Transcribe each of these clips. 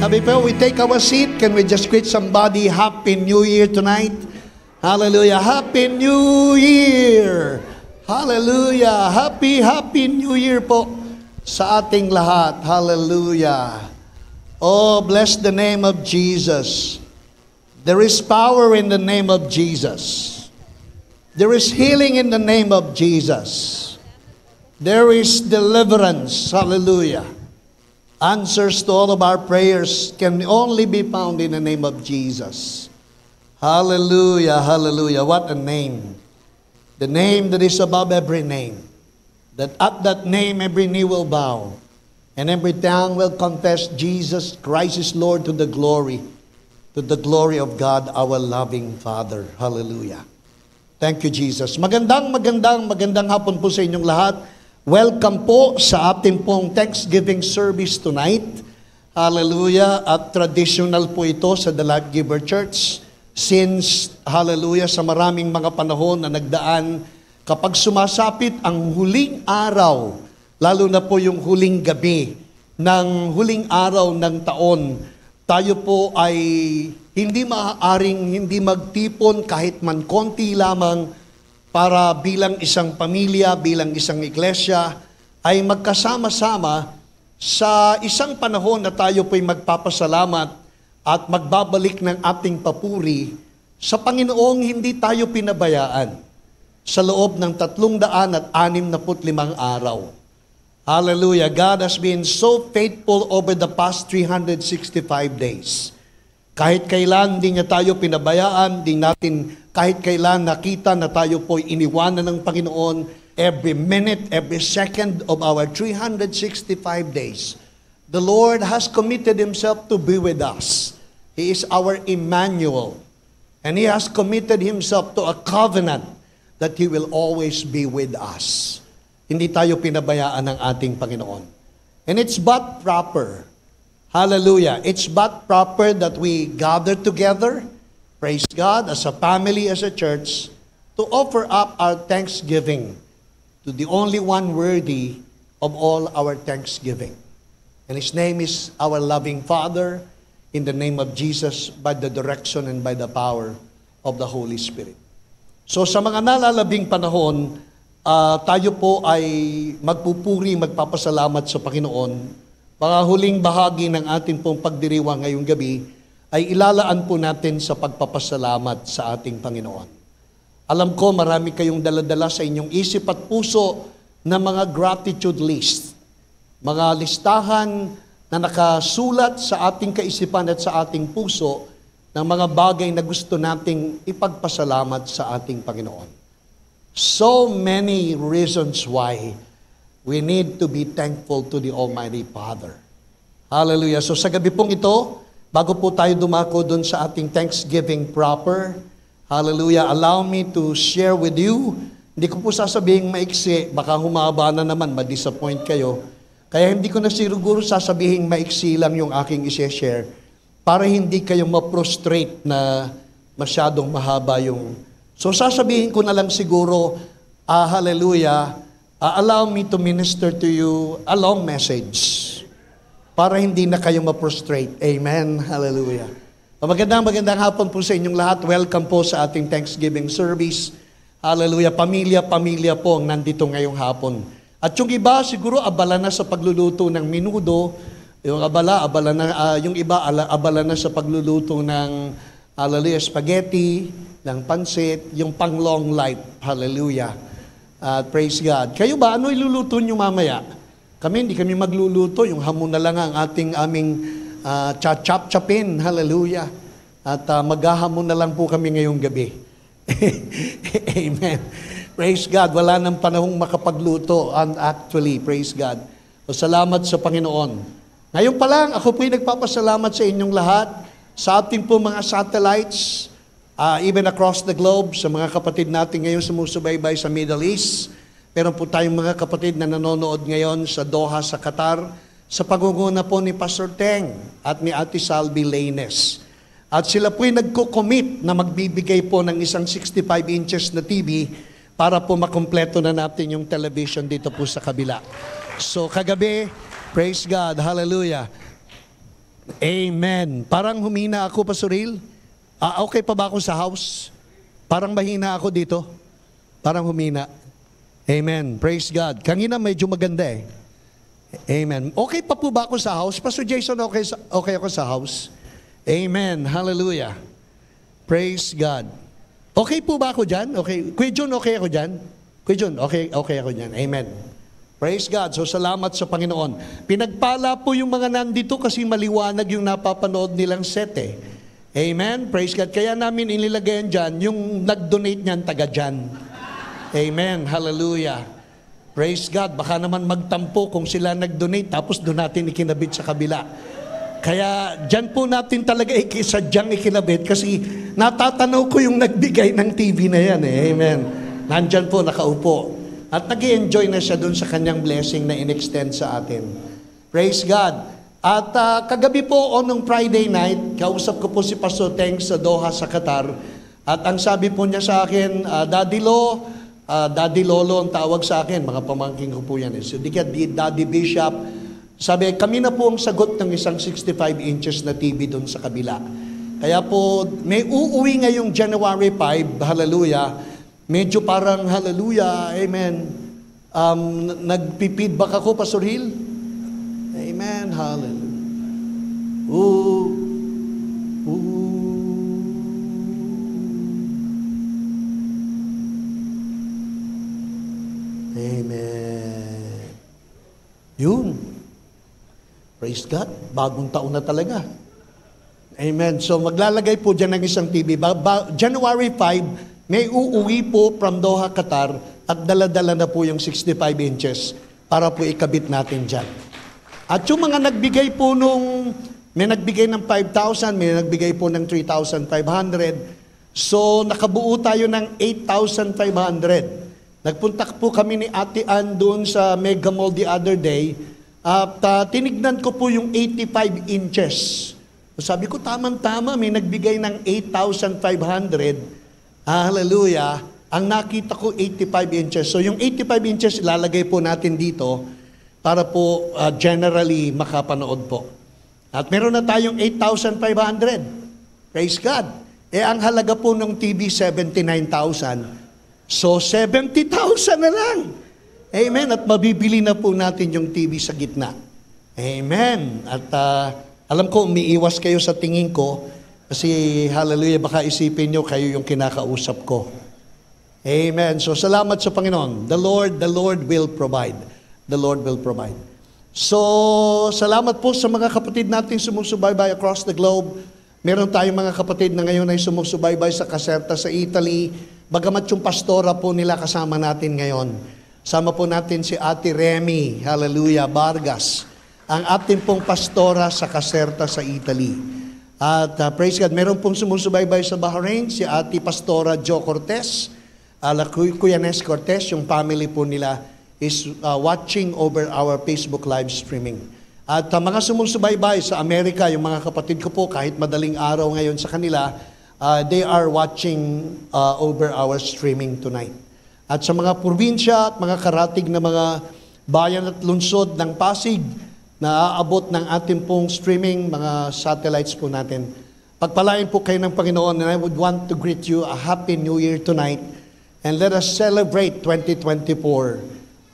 before we take our seat, can we just greet somebody Happy New Year tonight? Hallelujah. Happy New Year. Hallelujah. Happy New Year po sa ating lahat. Hallelujah. Oh, bless the name of Jesus. There is power in the name of Jesus. There is healing in the name of Jesus. There is deliverance. Hallelujah. Answers to all of our prayers can only be found in the name of Jesus. Hallelujah, hallelujah. What a name. The name that is above every name. That at that name every knee will bow. And every tongue will confess Jesus Christ is Lord to the glory of God, our loving Father. Hallelujah. Thank you, Jesus. Magandang hapon po sa inyong lahat. Welcome po sa ating pong Thanksgiving service tonight. Hallelujah. At traditional po ito sa The Life Giver Church. Since, hallelujah, sa maraming mga panahon na nagdaan, kapag sumasapit ang huling araw, lalo na po yung huling gabi ng huling araw ng taon, tayo po ay hindi maaaring hindi magtipon kahit man konti lamang para bilang isang pamilya, bilang isang iglesia, ay magkasama-sama sa isang panahon na tayo po'y magpapasalamat at magbabalik ng ating papuri sa Panginoong hindi tayo pinabayaan sa loob ng 365 araw. Hallelujah. God has been so faithful over the past 365 days. Kahit kailan hindi niya tayo pinabayaan, di natin kahit kailan nakita na tayo po'y iniwanan ng Panginoon, every minute, every second of our 365 days, the Lord has committed Himself to be with us. He is our Emmanuel. And He has committed Himself to a covenant that He will always be with us. Hindi tayo pinabayaan ng ating Panginoon. And it's but proper. Hallelujah. It's but proper that we gather together, praise God, as a family, as a church, to offer up our thanksgiving to the only one worthy of all our thanksgiving. And His name is our loving Father, in the name of Jesus, by the direction and by the power of the Holy Spirit. So sa mga nalalabing panahon, tayo po ay magpupuri, magpapasalamat sa Panginoon. Mga huling bahagi ng ating pong pagdiriwang ngayong gabi ay ilalaan po natin sa pagpapasalamat sa ating Panginoon. Alam ko marami kayong daladala sa inyong isip at puso na mga gratitude list. Mga listahan na nakasulat sa ating kaisipan at sa ating puso ng mga bagay na gusto nating ipagpasalamat sa ating Panginoon. So many reasons why we need to be thankful to the Almighty Father. Hallelujah. So sa gabi pong ito, bago po tayo dumako dun sa ating Thanksgiving proper, hallelujah, allow me to share with you. Hindi ko po sasabihin maiksi, baka humaba na naman, ma-disappoint kayo. Kaya hindi ko na siguro sasabihin maiksi lang yung aking isi-share para hindi kayo ma-prostrate na masyadong mahaba yung... So sasabihin ko na lang siguro, hallelujah, allow me to minister to you a long message para hindi na kayo ma-prostrate. Amen. Hallelujah. Magandang hapon po sa inyong lahat. Welcome po sa ating Thanksgiving service. Hallelujah. Pamilya po ang nandito ngayong hapon. At yung iba siguro abala na sa pagluluto ng menudo, yung yung iba abala na sa pagluluto ng hallelujah, spaghetti, ng pansit, yung pang long life. Hallelujah. Praise God. Kayo ba, ano iluluto nyo mamaya? Kami, hindi kami magluluto. Yung hamon na lang ang aming chop-chopin. Hallelujah. At maghahamon na lang po kami ngayong gabi. Amen. Praise God. Wala nang panahong makapagluto. And actually, praise God. So, salamat sa Panginoon. Ngayon pa lang, ako po'y nagpapasalamat sa inyong lahat, sa ating po mga satellites, even across the globe, sa mga kapatid natin ngayon sumusubaybay sa Middle East. Meron po tayong mga kapatid na nanonood ngayon sa Doha, sa Qatar, sa pagunguna po ni Pastor Teng at ni Ate Salvi Laines. At sila po'y nagko-commit na magbibigay po ng isang 65 inches na TV para po makumpleto na natin yung television dito po sa kabila. So kagabi, praise God, hallelujah. Amen. Parang humina ako, Pastoril. Okay pa ba ako sa house? Parang mahina ako dito. Parang humina. Amen. Praise God. Kanina medyo maganda eh. Amen. Okay pa po ba ako sa house? Pastor Jason, okay ako sa house? Amen. Hallelujah. Praise God. Okay po ba ako dyan? Okay. Kuya John, okay ako dyan? Kuya John, okay ako dyan. Amen. Praise God. So salamat sa Panginoon. Pinagpala po yung mga nandito kasi maliwanag yung napapanood nilang set eh. Amen. Praise God. Kaya namin inilagay dyan, yung nag-donate niyan, taga dyan. Amen. Hallelujah. Praise God. Baka naman magtampo kung sila nag-donate tapos doon natin ikinabit sa kabila. Kaya dyan po natin talaga sadyang ikinabit kasi natatanaw ko yung nagbigay ng TV na yan eh. Amen. Nandyan po, nakaupo. At nag-i-enjoy na siya doon sa kanyang blessing na in-extend sa atin. Praise God. At kagabi po o nung Friday night, kausap ko po si Pastor Teng sa Doha sa Qatar. At ang sabi po niya sa akin, Daddy Lolo ang tawag sa akin, mga pamangking ko po yan. So, Daddy Bishop, sabi, kami na po ang sagot ng isang 65 inches na TV doon sa kabila. Kaya po, may uuwi ngayong January 5, hallelujah, medyo parang hallelujah, amen. Nagpipidback ako, Pastor Hill. Amen, hallelujah. Ooh. Amen. Yun. Praise God. Bagong taon na talaga. Amen. So maglalagay po dyan ng isang TV. January 5, may uuwi po from Doha, Qatar at dala-dala na po yung 65 inches para po ikabit natin dyan. At yung mga nagbigay po may nagbigay ng 5,000, may nagbigay po ng 3,500. So nakabuo tayo ng 8,500. Nagpunta po kami ni Ate Ann doon sa Mega Mall the other day at tinignan ko po yung 85 inches. Sabi ko, tamang-tama, may nagbigay ng 8,500. Hallelujah. Ang nakita ko, 85 inches. So yung 85 inches, ilalagay po natin dito para po generally makapanood po. At meron na tayong 8,500. Praise God. Ang halaga po ng TV, 79,000. So, 70,000 na lang. Amen. At mabibili na po natin yung TV sa gitna. Amen. At alam ko, umiiwas kayo sa tingin ko kasi, hallelujah, baka isipin nyo kayo yung kinakausap ko. Amen. So, salamat sa Panginoon. The Lord will provide. The Lord will provide. So, salamat po sa mga kapatid natin sumusubaybay across the globe. Meron tayong mga kapatid na ngayon ay sumusubaybay sa Caserta sa Italy. Bagamat yung pastora po nila kasama natin ngayon. Sama po natin si Ate Remy, hallelujah, Vargas. Ang ating pong pastora sa Caserta sa Italy. At praise God, meron pong sumusubaybay sa Bahrain, si Ate Pastora Jo Cortez. Kuya Nes Cortez, yung family po nila is watching over our Facebook live streaming. At mga sumusubaybay sa Amerika, yung mga kapatid ko po, kahit madaling araw ngayon sa kanila, they are watching over our streaming tonight. At sa mga probinsya at mga karatig na mga bayan at lungsod ng Pasig na aabot ng ating pong streaming, mga satellites po natin. Pagpalain po kayo ng Panginoon, and I would want to greet you a Happy New Year tonight, and let us celebrate 2024.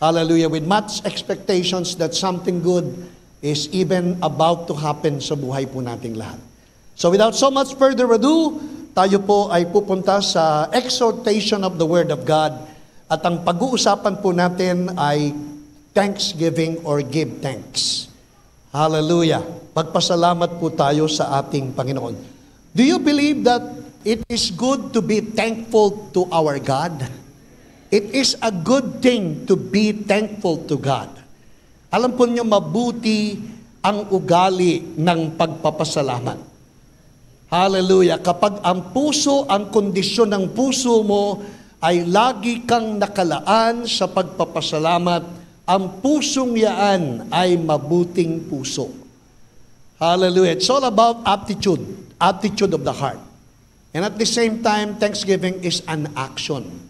Hallelujah, with much expectations that something good is even about to happen sa buhay po nating lahat. So without so much further ado, tayo po ay pupunta sa exhortation of the Word of God. At ang pag-uusapan po natin ay thanksgiving or give thanks. Hallelujah. Pagpasalamat po tayo sa ating Panginoon. Do you believe that it is good to be thankful to our God? It is a good thing to be thankful to God. Alam po niyo, mabuti ang ugali ng pagpapasalamat. Hallelujah. Kapag ang puso, ang kondisyon ng puso mo ay lagi kang nakalaan sa pagpapasalamat, ang pusong yaan ay mabuting puso. Hallelujah. It's all about attitude of the heart. And at the same time, thanksgiving is an action.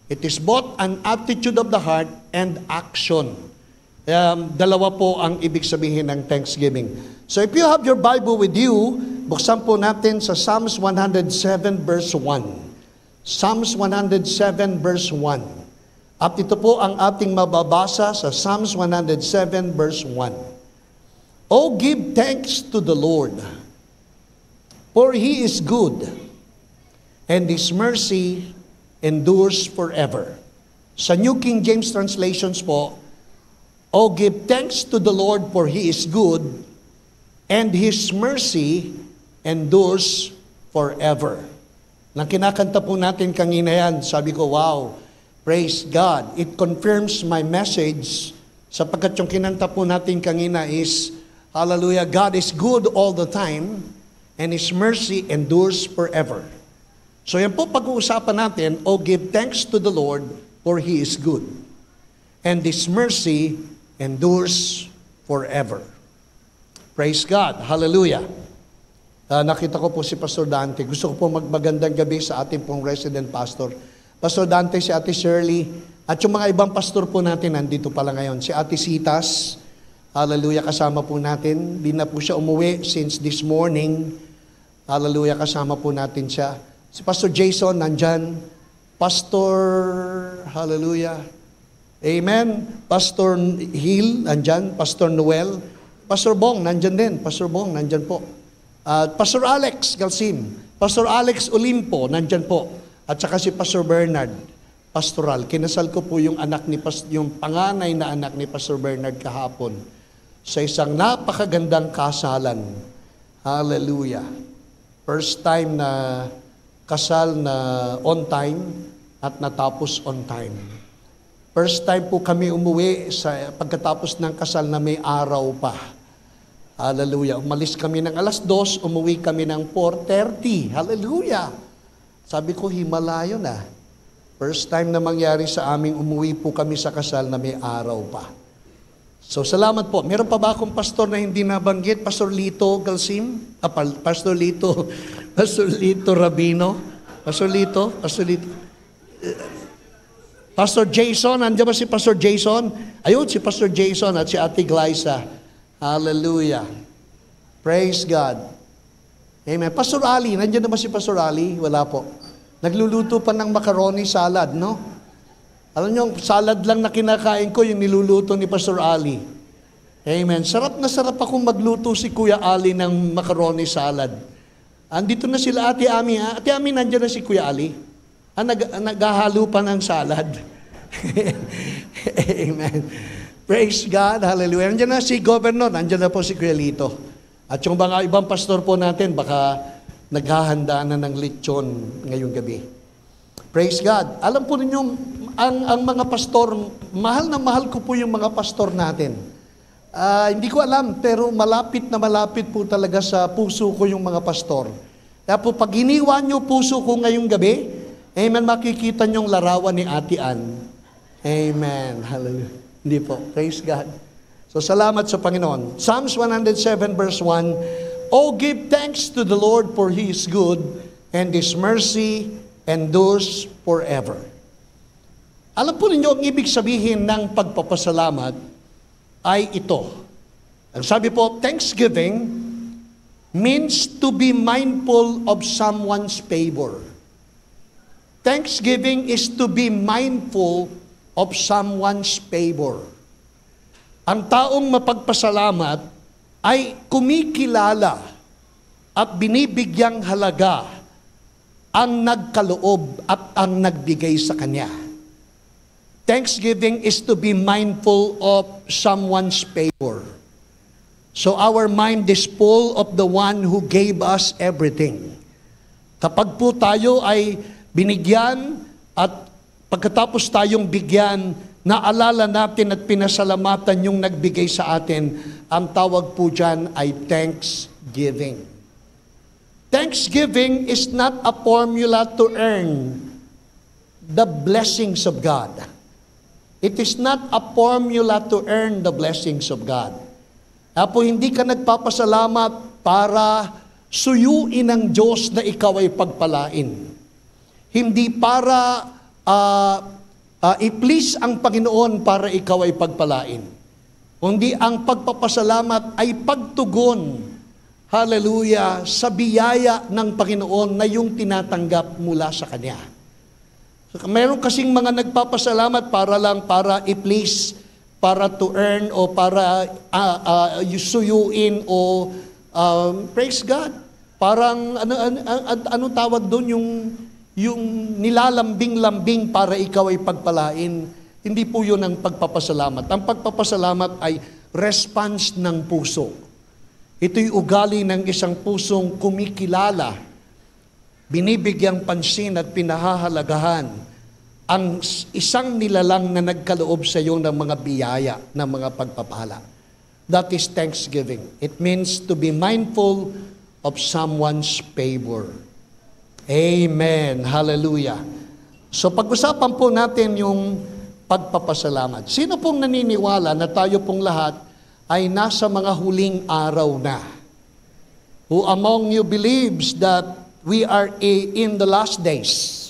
It is both an attitude of the heart and action. Dalawa po ang ibig sabihin ng thanksgiving. So if you have your Bible with you, buksan po natin sa Psalms 107 verse 1. Psalms 107 verse 1. At ito po ang ating mababasa sa Psalms 107 verse 1. Oh, give thanks to the Lord, for He is good, and His mercy endures forever. Sa New King James translations po, oh, give thanks to the Lord, for He is good, and His mercy endures forever. Nang kinakanta po natin kanina yan, sabi ko, wow, praise God. It confirms my message, sapagkat yung kinanta po natin kanina is, hallelujah, God is good all the time, and His mercy endures forever. So yan po pag-uusapan natin, oh, give thanks to the Lord, for He is good, and His mercy endures forever. Praise God. Hallelujah. Nakita ko po si Pastor Dante. Gusto ko po magmagandang gabi sa ating pong resident pastor. Pastor Dante, si Ate Shirley, at yung mga ibang pastor po natin nandito pala ngayon. Si Ate Citas, hallelujah, kasama po natin. Di na po siya umuwi since this morning. Hallelujah, kasama po natin siya. Si Pastor Jason, nandyan. Pastor, hallelujah, amen. Pastor Hill, nandyan. Pastor Noel. Pastor Bong, nandyan din. Pastor Bong, nandyan po. Pastor Alex Galsim. Pastor Alex Olimpo, nandyan po. At saka si Pastor Bernard Pastoral. Kinasal ko po yung yung panganay na anak ni Pastor Bernard kahapon sa isang napakagandang kasalan. Hallelujah. First time na kasal na on time at natapos on time. First time po kami umuwi sa pagkatapos ng kasal na may araw pa. Hallelujah. Umalis kami ng 2:00, umuwi kami ng 4:30. Hallelujah. Sabi ko, himala yun ah. First time na mangyari sa aming umuwi po kami sa kasal na may araw pa. So, salamat po. Meron pa ba akong pastor na hindi nabanggit? Pastor Lito Galsim? Pastor Lito Rabino? Pastor Lito? Pastor Jason, nandiyan ba si Pastor Jason? Ayun, si Pastor Jason at si Ate Glyza. Hallelujah. Praise God. Amen. Pastor Ali, nandiyan na ba si Pastor Ali? Wala po. Nagluluto pa ng macaroni salad, no? Alam niyo, salad lang na kinakain ko, yung niluluto ni Pastor Ali. Amen. Sarap na sarap akong magluto si Kuya Ali ng macaroni salad. Andito na sila Ate Ami. Ate Ami, nandiyan na si Kuya Ali. Naghahalo pa ng salad. Amen. Praise God. Hallelujah. Nandiyan na si Governor. Nandiyan na po si Kuya Lito. At yung mga ibang pastor po natin, baka naghahanda na ng lechon ngayong gabi. Praise God. Alam po ninyo, ang mga pastor, mahal na mahal ko po yung mga pastor natin. Hindi ko alam, pero malapit na malapit po talaga sa puso ko yung mga pastor. Kaya po, pag hiniwa nyo puso ko ngayong gabi, amen, makikita nyo yung larawan ni Ate Ann. Amen. Hallelujah. Hindi po. Praise God. So, salamat sa Panginoon. Psalms 107 verse 1, oh, give thanks to the Lord, for He is good, and His mercy endures forever. Alam po ninyo, ang ibig sabihin ng pagpapasalamat ay ito. Ang sabi po, thanksgiving means to be mindful of someone's favor. Thanksgiving is to be mindful of someone's favor. Ang taong mapagpasalamat ay kumikilala at binibigyang halaga ang nagkaloob at ang nagbigay sa kanya. Thanksgiving is to be mindful of someone's favor. So our mind is full of the one who gave us everything. Kapag po tayo ay binigyan at pagkatapos tayong bigyan, naalala natin at pinasalamatan yung nagbigay sa atin, ang tawag po dyan ay thanksgiving. Thanksgiving is not a formula to earn the blessings of God. It is not a formula to earn the blessings of God. Apo, hindi ka nagpapasalamat para suyuin ng Diyos na ikaw ay pagpalain. Hindi para i-please ang Panginoon para ikaw ay pagpalain. kundi ang pagpapasalamat ay pagtugon, hallelujah, sa biyaya ng Panginoon na yung tinatanggap mula sa Kanya. So, meron kasing mga nagpapasalamat para i-please, para to earn, o para suyuin, o praise God. Parang, ano tawag doon, yung nilalambing-lambing para ikaw ay pagpalain. Hindi po yun ang pagpapasalamat. Ang pagpapasalamat ay response ng puso. Ito'y ugali ng isang pusong kumikilala, binibigyang pansin at pinahahalagahan ang isang nilalang na nagkaloob sa iyo ng mga biyaya, ng mga pagpapala. That is thanksgiving. It means to be mindful of someone's favor. Amen. Hallelujah. So pag-usapan po natin yung pagpapasalamat. Sino pong naniniwala na tayo pong lahat ay nasa mga huling araw na? Who among you believes that we are in the last days?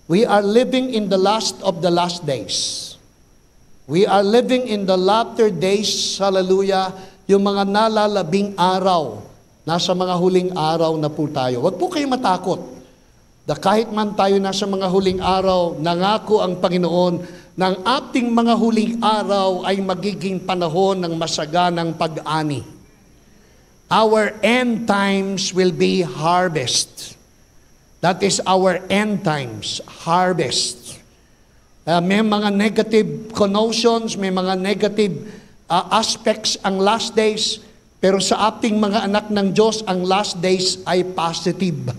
We are living in the last of the last days. We are living in the latter days, hallelujah, yung mga nalalabing araw. Nasa mga huling araw na po tayo. Huwag po kayo matakot. Kahit man tayo nasa mga huling araw, nangako ang Panginoon ng ating mga huling araw ay magiging panahon ng masaganang pag-ani. Our end times will be harvest. That is our end times, harvest. May mga negative connotations, may mga negative aspects ang last days, pero sa ating mga anak ng Diyos, ang last days ay positive.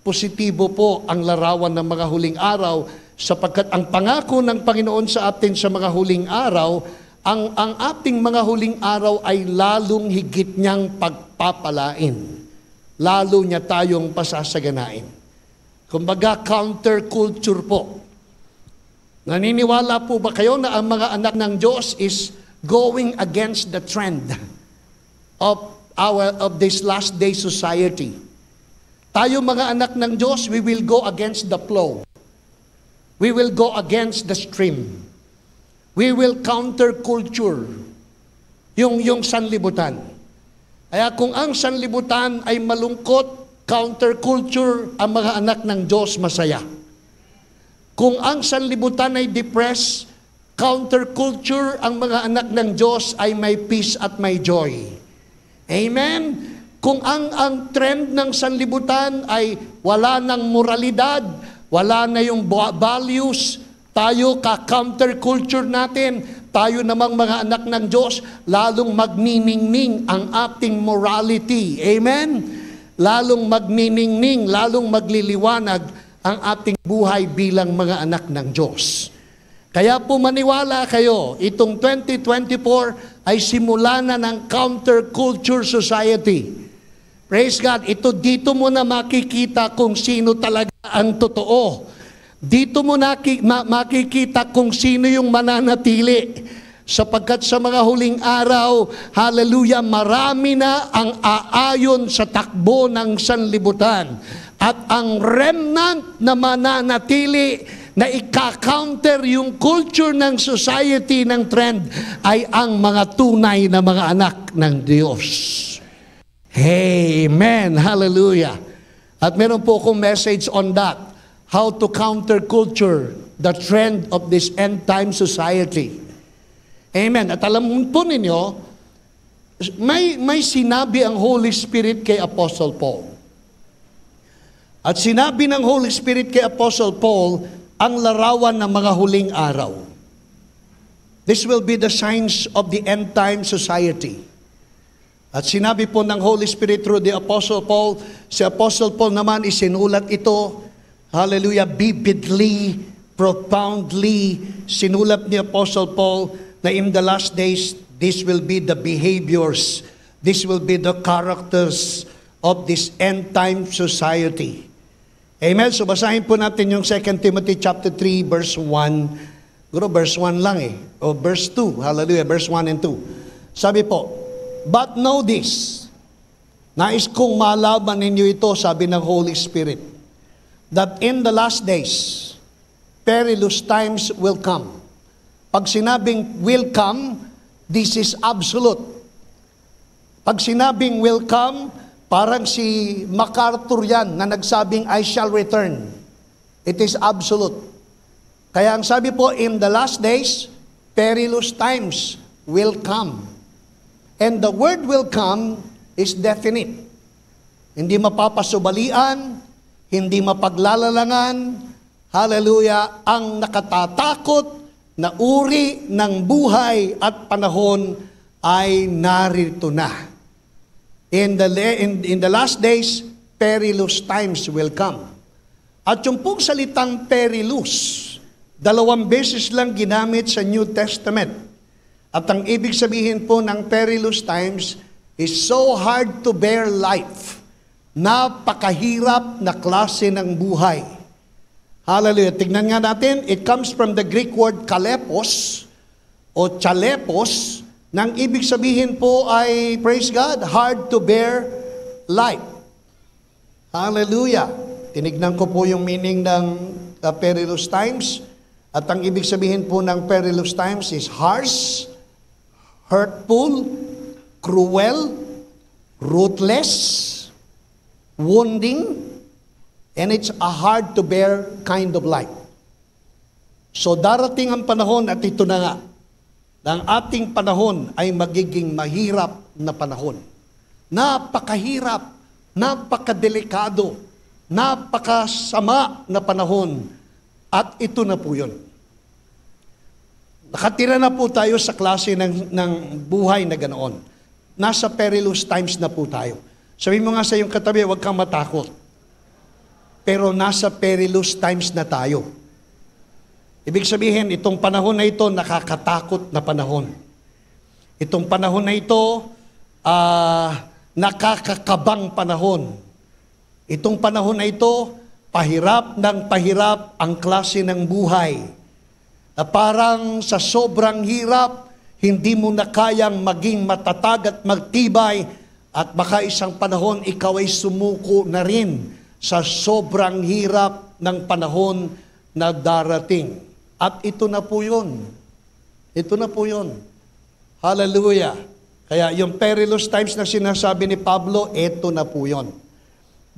Positibo po ang larawan ng mga huling araw, sapagkat ang pangako ng Panginoon sa atin sa mga huling araw, ang ating mga huling araw ay lalong higit niyang pagpapalain. Lalo niya tayong pasasaganain. Kumbaga, counterculture po. Naniniwala po ba kayo na ang mga anak ng Diyos is going against the trend of this last day society? Tayo mga anak ng Diyos, we will go against the flow. We will go against the stream. We will counterculture yung sanlibutan. Kaya kung ang sanlibutan ay malungkot, counterculture, ang mga anak ng Diyos masaya. Kung ang sanlibutan ay depressed, counterculture, ang mga anak ng Diyos ay may peace at may joy. Amen? Kung ang trend ng sanlibutan ay wala ng moralidad, wala na yung values, tayo ka-counterculture natin, tayo namang mga anak ng Diyos, lalong magniningning ang ating morality. Amen? Lalong magniningning, lalong magliliwanag ang ating buhay bilang mga anak ng Diyos. Kaya po maniwala kayo, itong 2024 ay simula na ng counterculture society. Praise God, dito mo na makikita kung sino talaga ang totoo. Dito mo na makikita kung sino yung mananatili. Sapagkat sa mga huling araw, hallelujah, marami na ang aayon sa takbo ng sanlibutan. At ang remnant na mananatili na ika-counter yung culture ng society, ng trend, ay ang mga tunay na mga anak ng Diyos. Amen. Hallelujah. At meron po akong message on that. How to counter culture, the trend of this end time society. Amen. At alam po ninyo, may sinabi ang Holy Spirit kay Apostle Paul. At sinabi ng Holy Spirit kay Apostle Paul ang larawan ng mga huling araw. This will be the signs of the end time society. At sinabi po ng Holy Spirit through the Apostle Paul, si Apostle Paul naman isinulat ito, hallelujah, vividly, profoundly, sinulat ni Apostle Paul na in the last days, this will be the behaviors, this will be the characters of this end-time society. Amen? So basahin po natin yung 2 Timothy chapter 3, verse 1. Guro, verse 1 lang o verse 2. Hallelujah, verse 1 and 2. Sabi po, but know this, nais kong malaman ninyo ito, sabi ng Holy Spirit, that in the last days, perilous times will come. Pag sinabing will come, This is absolute. Pag sinabing will come, parang si MacArthur yan na nagsabing I shall return. It is absolute. Kaya ang sabi po, in the last days, perilous times will come. And the word will come is definite. Hindi mapapasubalian, hindi mapaglalalangan. Hallelujah, ang nakatatakot na uri ng buhay at panahon ay narito na. In the last days, perilous times will come. At yung pong salitang perilous, 2 beses lang ginamit sa New Testament. At ang ibig sabihin po ng perilous times is so hard to bear life. Napakahirap na klase ng buhay. Hallelujah. Tignan nga natin, it comes from the Greek word kalepos o chalepos, nang ibig sabihin po ay, praise God, hard to bear life. Hallelujah. Tinignan ko po yung meaning ng perilous times. At ang ibig sabihin po ng perilous times is harsh, hurtful, cruel, ruthless, wounding, and it's a hard to bear kind of life. So darating ang panahon, at ito na nga, ang ating panahon ay magiging mahirap na panahon. Napakahirap, napakadelikado, napakasama na panahon. At ito na po yun. Nakatira na po tayo sa klase ng buhay na ganoon. Nasa perilous times na po tayo. Sabi mo nga sa iyong katabi, huwag kang matakot. Pero nasa perilous times na tayo. Ibig sabihin, itong panahon na ito, nakakatakot na panahon. Itong panahon na ito, nakakakabang panahon. Itong panahon na ito, pahirap ng pahirap ang klase ng buhay. Na parang sa sobrang hirap, hindi mo na kayang maging matatag at magtibay, at baka isang panahon ikaw ay sumuko na rin sa sobrang hirap ng panahon na darating. At ito na po yun. Ito na po yun. Hallelujah. Kaya yung perilous times na sinasabi ni Pablo, ito na po yun.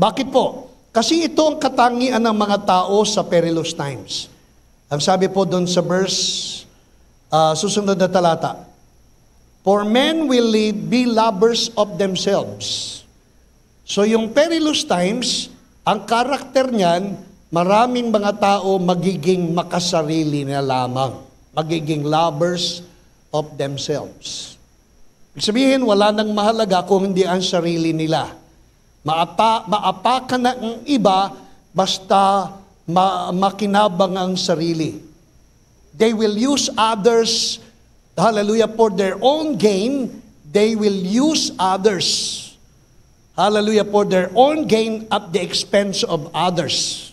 Bakit po? Kasi ito ang katangian ng mga tao sa perilous times. Ang sabi po doon sa verse, susunod na talata, for men will be lovers of themselves. So yung perilous times, ang karakter niyan, maraming mga tao magiging makasarili na lamang. Magiging lovers of themselves. Ibig sabihin, wala nang mahalaga kung hindi ang sarili nila. Maapakan na ang iba, basta makinabang ang sarili. They will use others, hallelujah, for their own gain. They will use others, hallelujah, for their own gain at the expense of others.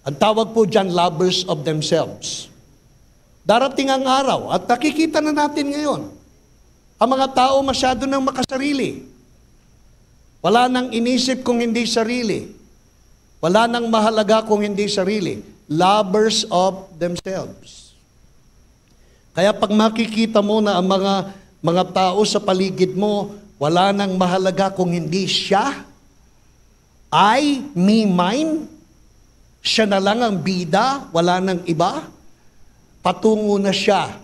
Ang tawag po dyan, lovers of themselves. Darating ang araw, at nakikita na natin ngayon, ang mga tao masyado nang makasarili. Wala nang inisip kung hindi sarili. Wala nang mahalaga kung hindi sarili. Lovers of themselves. Kaya pag makikita mo na ang mga tao sa paligid mo, wala nang mahalaga kung hindi siya, I, me, mine, siya na lang ang bida, wala nang iba, patungo na siya,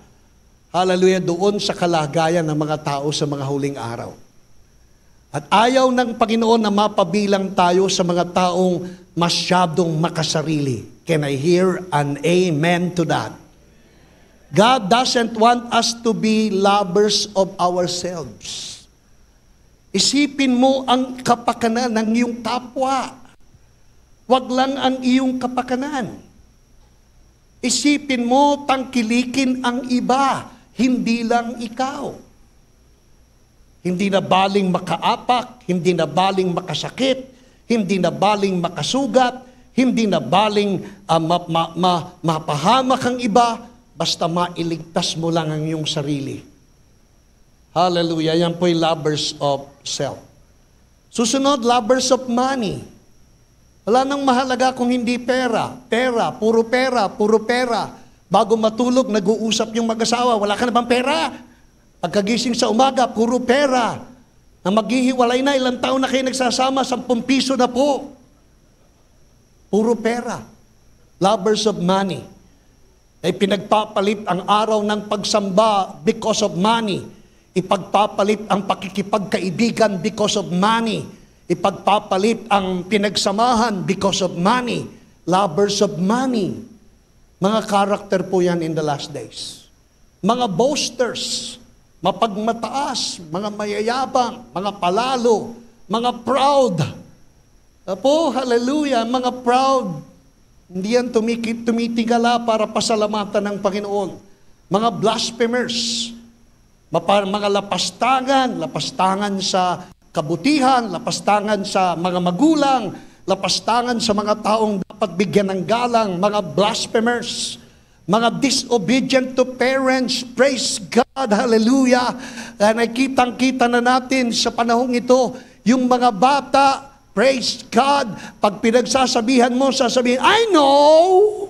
hallelujah, doon sa kalagayan ng mga tao sa mga huling araw. At ayaw ng Panginoon na mapabilang tayo sa mga taong masyadong makasarili. Can I hear an amen to that? God doesn't want us to be lovers of ourselves. Isipin mo ang kapakanan ng iyong kapwa. Wag lang ang iyong kapakanan. Isipin mo, tangkilikin ang iba, hindi lang ikaw. Hindi na baling makaapak, hindi na baling makasakit, hindi na baling makasugat, hindi na baling mapahamak ang iba, basta mailigtas mo lang ang iyong sarili. Hallelujah, yan po'y lovers of self. Susunod, lovers of money. Wala nang mahalaga kung hindi pera. Pera, puro pera, puro pera. Bago matulog, nag-uusap yung mag-asawa, wala ka na bang pera? Pagkagising sa umaga, puro pera. Na maghihiwalay na, ilang taon na kayo nagsasama, 10 piso na po. Puro pera. Lovers of money. Ay pinagpapalit ang araw ng pagsamba because of money. Ipagpapalit ang pakikipagkaibigan because of money. Ipagpapalit ang pinagsamahan because of money. Lovers of money. Mga karakter po yan in the last days. Mga boasters, mapagmataas, mga mayayabang, mga palalo, mga proud. Apo, hallelujah, mga proud. Hindi yan tumitigala para pasalamatan ng Panginoon. Mga blasphemers, mga lapastangan sa kabutihan, lapastangan sa mga magulang, lapastangan sa mga taong dapat bigyan ng galang, mga blasphemers, mga disobedient to parents, praise God, hallelujah. Nakitang-kita na natin sa panahong ito, yung mga bata, praise God, pag pinagsasabihan mo, sasabihin, I know.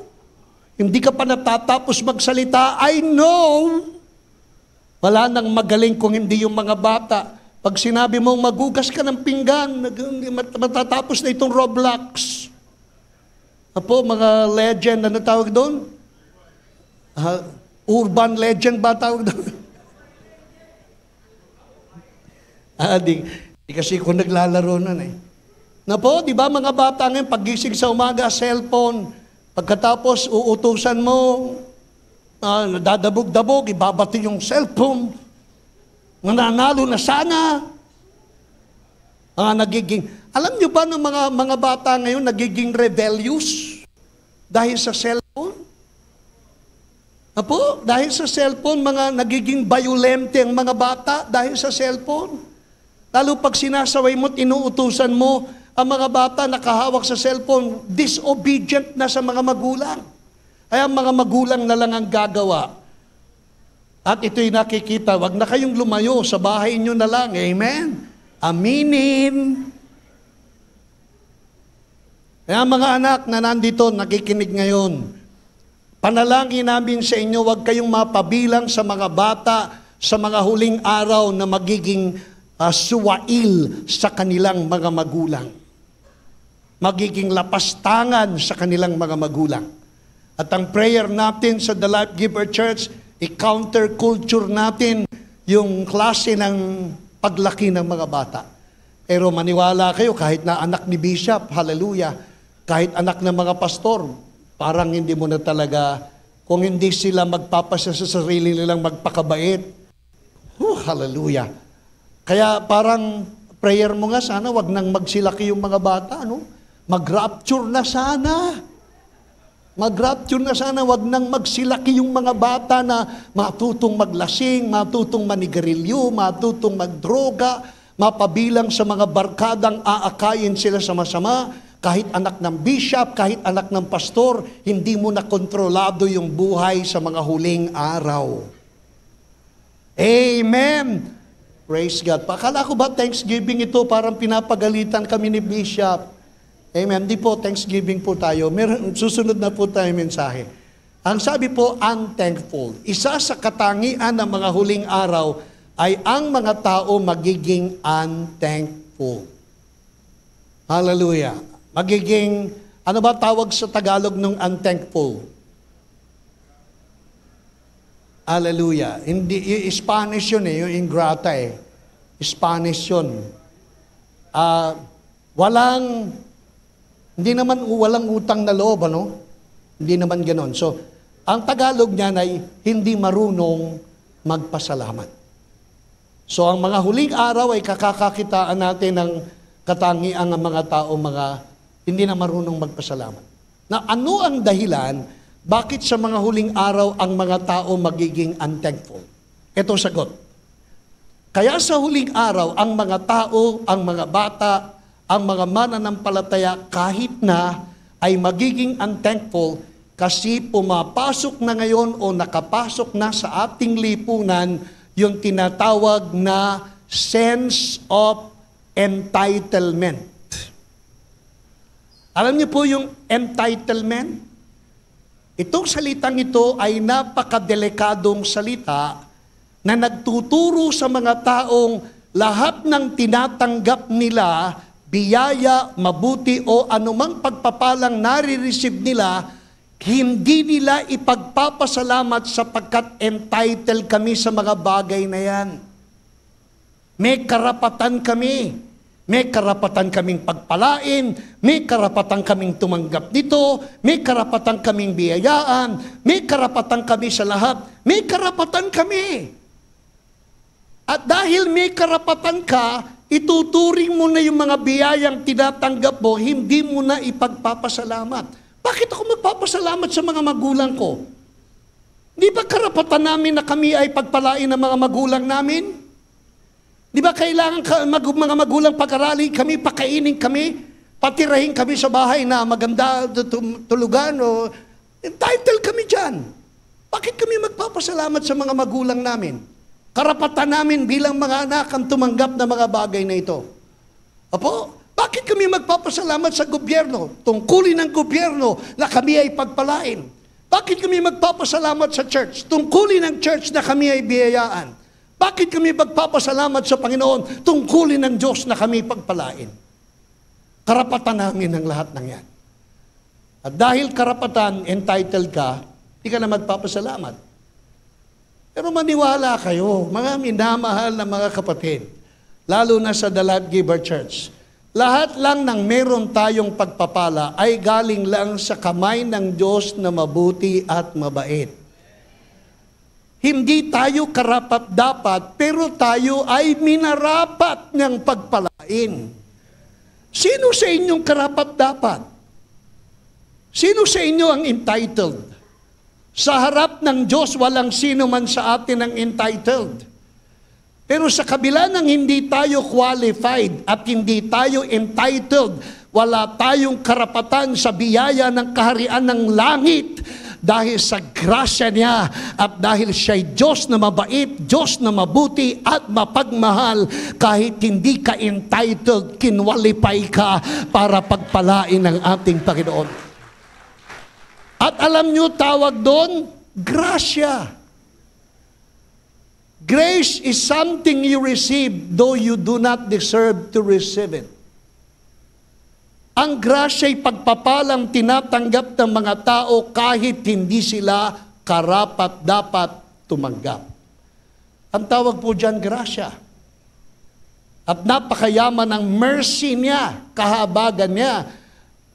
Hindi ka pa natatapos magsalita, I know. Wala nang magaling kung hindi yung mga bata. Pag sinabi mo, magugas ka ng pinggan, matatapos na itong Roblox. Apo, mga legend, ano tawag doon? Urban legend ba tawag doon? Di kasi kung naglalaro nun eh. Na po, di ba mga bata ngayon, paggising sa umaga, cellphone, pagkatapos uutusan mo, dadabog-dabog, ibabati yung cellphone, nananalo na sana. Alam nyo ba ng mga bata ngayon nagiging rebellious dahil sa cellphone? Apo, dahil sa cellphone, mga nagiging violente ang mga bata dahil sa cellphone. Lalo pag sinasaway mo, inuutusan mo, ang mga bata nakahawak sa cellphone, disobedient na sa mga magulang. Ay ang mga magulang na lang ang gagawa. At ito'y nakikita, wag na kayong lumayo, sa bahay nyo na lang. Amen? Aminin. Kaya mga anak na nandito, nakikinig ngayon, panalangin namin sa inyo, wag kayong mapabilang sa mga bata sa mga huling araw na magiging suwail sa kanilang mga magulang. Magiging lapastangan sa kanilang mga magulang. At ang prayer natin sa The Life Giver Church, i-counter culture natin yung klase ng paglaki ng mga bata. Pero maniwala kayo, kahit na anak ni Bishop, hallelujah, kahit anak ng mga pastor, parang hindi mo na talaga, kung hindi sila magpapasya sa sarili nilang magpakabait, hallelujah. Kaya parang prayer mo nga, sana wag nang magsilaki yung mga bata, ano? Mag-rapture na sana. Mag-rapture na sana, wag nang magsilaki yung mga bata na matutong maglasing, matutong manigarilyo, matutong magdroga, mapabilang sa mga barkadang aakayin sila sa masama. Kahit anak ng bishop, kahit anak ng pastor, hindi mo na kontrolado yung buhay sa mga huling araw. Amen! Praise God. Akala ko ba Thanksgiving ito, parang pinapagalitan kami ni Bishop. Amen. Di po, Thanksgiving po tayo. Susunod na po tayo mensahe. Ang sabi po, unthankful. Isa sa katangian ng mga huling araw ay ang mga tao magiging unthankful. Hallelujah. Magiging, ano ba tawag sa Tagalog ng unthankful? Hallelujah. Hindi, Spanish yun eh, yung ingrata eh. Spanish yun. Walang utang na loob, ano? Hindi naman ganon. So, ang Tagalog niyan ay hindi marunong magpasalamat. So, ang mga huling araw ay kakakakitaan natin ng katangian ng mga tao, mga hindi na marunong magpasalamat. Na ano ang dahilan, bakit sa mga huling araw ang mga tao magiging unthankful? Ito sagot. Kaya sa huling araw, ang mga tao, ang mga bata, ang mga mananampalataya kahit na ay magiging unthankful kasi pumapasok na ngayon o nakapasok na sa ating lipunan yung tinatawag na sense of entitlement. Alam niyo po yung entitlement? Itong salitang ito ay napakadelikadong salita na nagtuturo sa mga taong lahat ng tinatanggap nila, biyaya, mabuti o anumang pagpapalang nare-receive nila, hindi nila ipagpapasalamat sapagkat entitled kami sa mga bagay na yan. May karapatan kami. May karapatan kaming pagpalain, may karapatan kaming tumanggap nito, may karapatan kaming biyayaan, may karapatan kami sa lahat, may karapatan kami. At dahil may karapatan ka, ituturing mo na yung mga biyayang tinatanggap mo, hindi mo na ipagpapasalamat. Bakit ako magpapasalamat sa mga magulang ko? Di ba karapatan namin na kami ay pagpalain ng mga magulang namin? Di ba kailangan mga magulang pag-aralin kami, pakainin kami, patirahin kami sa bahay na maganda tulugan o entitled kami dyan. Bakit kami magpapasalamat sa mga magulang namin? Karapatan namin bilang mga anak ang tumanggap ng mga bagay na ito. Apo, bakit kami magpapasalamat sa gobyerno? Tungkulin ng gobyerno na kami ay pagpalain. Bakit kami magpapasalamat sa church? Tungkulin ng church na kami ay biyayaan. Bakit kami magpapasalamat sa Panginoon? Tungkulin ng Diyos na kami pagpalain. Karapatan namin ang lahat ng yan. At dahil karapatan, entitled ka, hindi ka na magpapasalamat. Pero maniwala kayo, mga minamahal na mga kapatid, lalo na sa The Life Giver Church, lahat lang ng meron tayong pagpapala ay galing lang sa kamay ng Diyos na mabuti at mabait. Hindi tayo karapat-dapat, pero tayo ay minarapat niyang pagpalain. Sino sa inyong karapat-dapat? Sino sa inyo ang entitled? Sa harap ng Diyos, walang sino man sa atin ang entitled. Pero sa kabila ng hindi tayo qualified at hindi tayo entitled, wala tayong karapatan sa biyaya ng kaharian ng langit, dahil sa grasya niya at dahil siya'y Diyos na mabait, Diyos na mabuti at mapagmahal, kahit hindi ka entitled, kinwalify ka para pagpalain ng ating Panginoon. At alam nyo, tawag doon, grasya. Grace is something you receive though you do not deserve to receive it. Ang grasya'y pagpapalang tinatanggap ng mga tao kahit hindi sila karapat-dapat tumanggap. Ang tawag po dyan, grasya. At napakayaman ng mercy niya, kahabagan niya.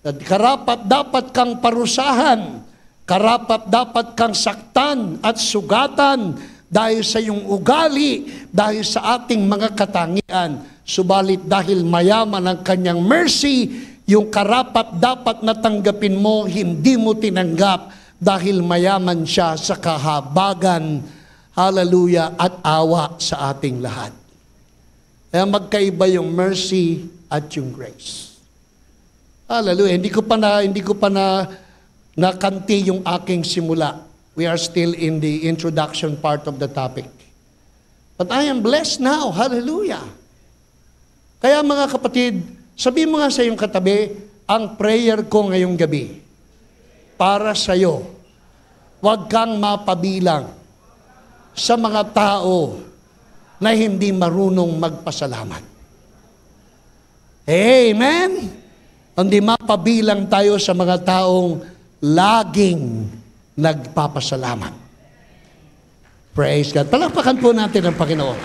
Karapat-dapat kang parusahan, karapat-dapat kang saktan at sugatan dahil sa iyong ugali, dahil sa ating mga katangian. Subalit dahil mayaman ang kanyang mercy, yung karapat-dapat na tanggapin mo, hindi mo tinanggap dahil mayaman siya sa kahabagan, hallelujah, at awa sa ating lahat. Kaya magkaiba yung mercy at yung grace. Hallelujah. Hindi ko pa na nakanti yung aking simula. We are still in the introduction part of the topic. But I am blessed now. Hallelujah. Kaya mga kapatid, sabihin mo nga sa iyong katabi, ang prayer ko ngayong gabi, para sa iyo, huwag kang mapabilang sa mga tao na hindi marunong magpasalamat. Amen? Hindi mapabilang tayo sa mga taong laging nagpapasalamat. Praise God. Palakpakan po natin ang Panginoon.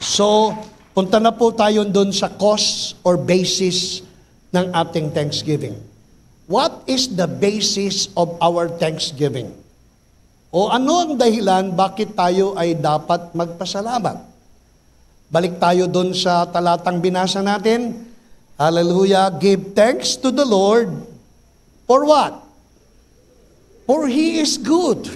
So, punta na po tayo doon sa cause or basis ng ating thanksgiving. What is the basis of our thanksgiving? O ano ang dahilan bakit tayo ay dapat magpasalamat? Balik tayo doon sa talatang binasa natin. Hallelujah. Give thanks to the Lord for what? For He is good.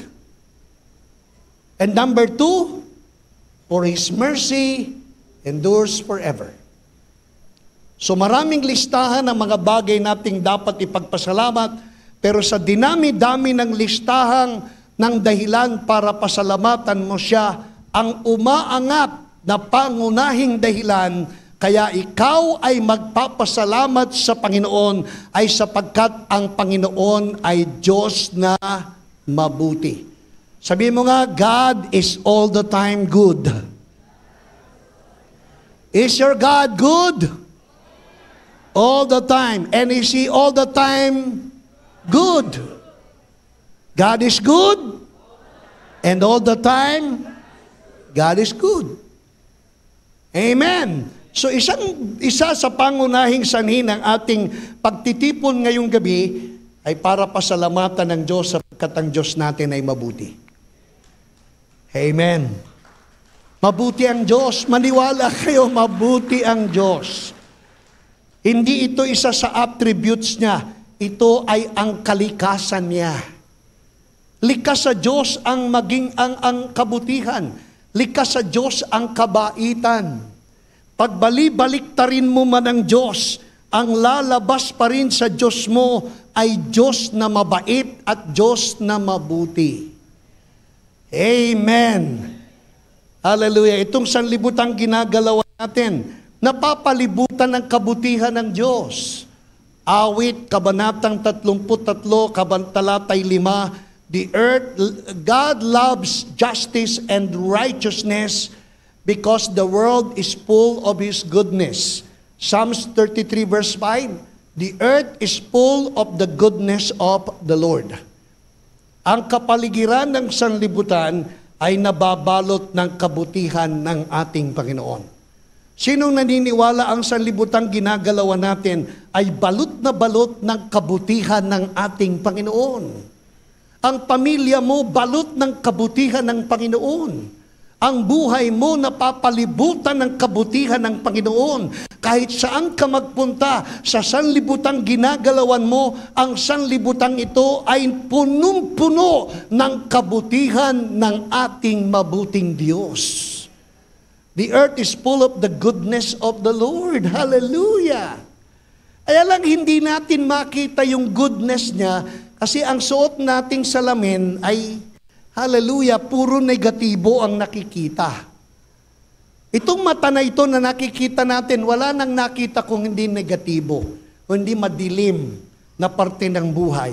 And number 2, for His mercy endures forever. So maraming listahan ng mga bagay nating dapat ipagpasalamat, pero sa dinami-dami ng listahang ng dahilan para pasalamatan mo siya, ang umaangat na pangunahing dahilan kaya ikaw ay magpapasalamat sa Panginoon ay sapagkat ang Panginoon ay Diyos na mabuti. Sabi mo nga, God is all the time good. Is your God good? All the time. And is He all the time good? God is good. And all the time, God is good. Amen. So isa sa pangunahing sanhi ng ating pagtitipon ngayong gabi ay para pasalamatan ng Diyos sapagkat ang Diyos natin ay mabuti. Amen. Mabuti ang Diyos. Maniwala kayo, mabuti ang Diyos. Hindi ito isa sa attributes niya. Ito ay ang kalikasan niya. Likas sa Diyos ang maging ang kabutihan. Likas sa Diyos ang kabaitan. Pagbali-baliktarin mo man ang Diyos, ang lalabas pa rin sa Diyos mo ay Diyos na mabait at Diyos na mabuti. Amen. Hallelujah. Itong sanlibutang ginagalawan natin, napapalibutan ng kabutihan ng Diyos. Awit, Kabanatang 33, talatay 5, God loves justice and righteousness because the world is full of His goodness. Psalms 33 verse 5, the earth is full of the goodness of the Lord. Ang kapaligiran ng sanlibutan ay nababalot ng kabutihan ng ating Panginoon. Sinong naniniwala ang sanlibutang ginagalawan natin ay balot na balot ng kabutihan ng ating Panginoon? Ang pamilya mo balot ng kabutihan ng Panginoon. Ang buhay mo napapalibutan ng kabutihan ng Panginoon. Kahit saan ka magpunta, sa sanlibutang ginagalawan mo, ang sanlibutang ito ay punong-puno ng kabutihan ng ating mabuting Diyos. The earth is full of the goodness of the Lord. Hallelujah! Kaya lang hindi natin makita yung goodness niya kasi ang suot nating salamin ay hallelujah, puro negatibo ang nakikita. Itong mata na ito na nakikita natin, wala nang nakita kung hindi negatibo, o hindi madilim na parte ng buhay.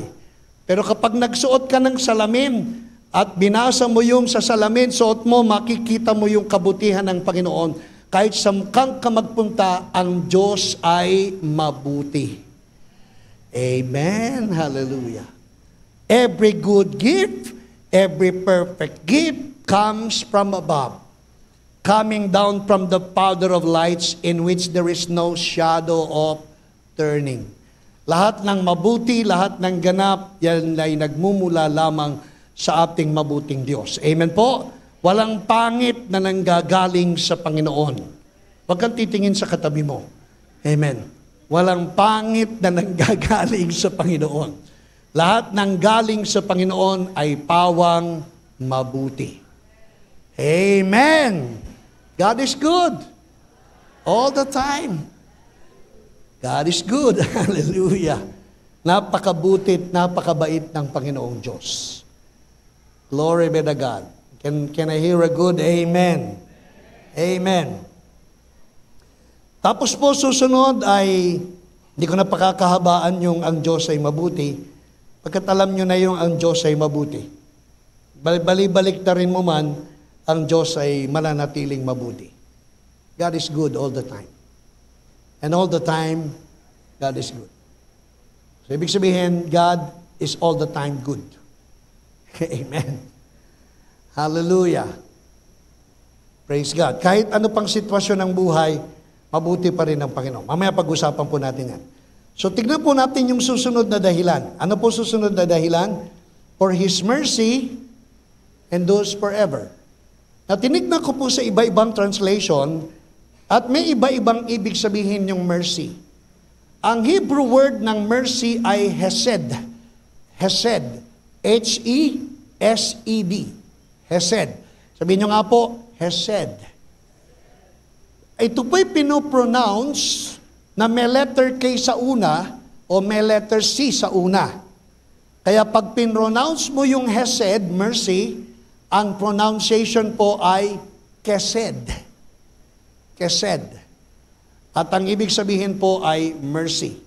Pero kapag nagsuot ka ng salamin at binasa mo yung sa salamin, suot mo, makikita mo yung kabutihan ng Panginoon. Kahit saan ka magpunta, ang Diyos ay mabuti. Amen. Hallelujah. Every good gift, every perfect gift comes from above, coming down from the Father of lights, in which there is no shadow of turning. Lahat ng mabuti, lahat ng ganap, yan ay nagmumula lamang sa ating mabuting Diyos. Amen po? Walang pangit na nanggagaling sa Panginoon. Huwag kang titingin sa katabi mo. Amen. Walang pangit na nanggagaling sa Panginoon. Lahat ng galing sa Panginoon ay pawang mabuti. Amen. God is good. All the time. God is good. Hallelujah. Napakabutit, napakabait ng Panginoong Diyos. Glory be to God. Can I hear a good amen? Amen. Tapos po susunod ay, hindi ko na pakakahabaan yung ang Diyos ay mabuti. Pagkat alam nyo na yung ang Diyos ay mabuti. Balik na rin mo man, ang Diyos ay mananatiling mabuti. God is good all the time. And all the time, God is good. So, ibig sabihin, God is all the time good. Amen. Hallelujah. Praise God. Kahit ano pang sitwasyon ng buhay, mabuti pa rin ang Panginoon. Mamaya pag-usapan po natin yan. So, tignan po natin yung susunod na dahilan. Ano po susunod na dahilan? For His mercy endures forever. At tinignan ko po sa iba-ibang translation, at may iba-ibang ibig sabihin yung mercy. Ang Hebrew word ng mercy ay hesed. Hesed. H-E-S-E-D. Hesed. Sabihin nyo nga po, hesed. Ito po'y pinopronounce na may letter K sa una o may letter C sa una. Kaya pag pinronounce mo yung hesed, mercy, ang pronunciation po ay kesed. Kesed. At ang ibig sabihin po ay mercy.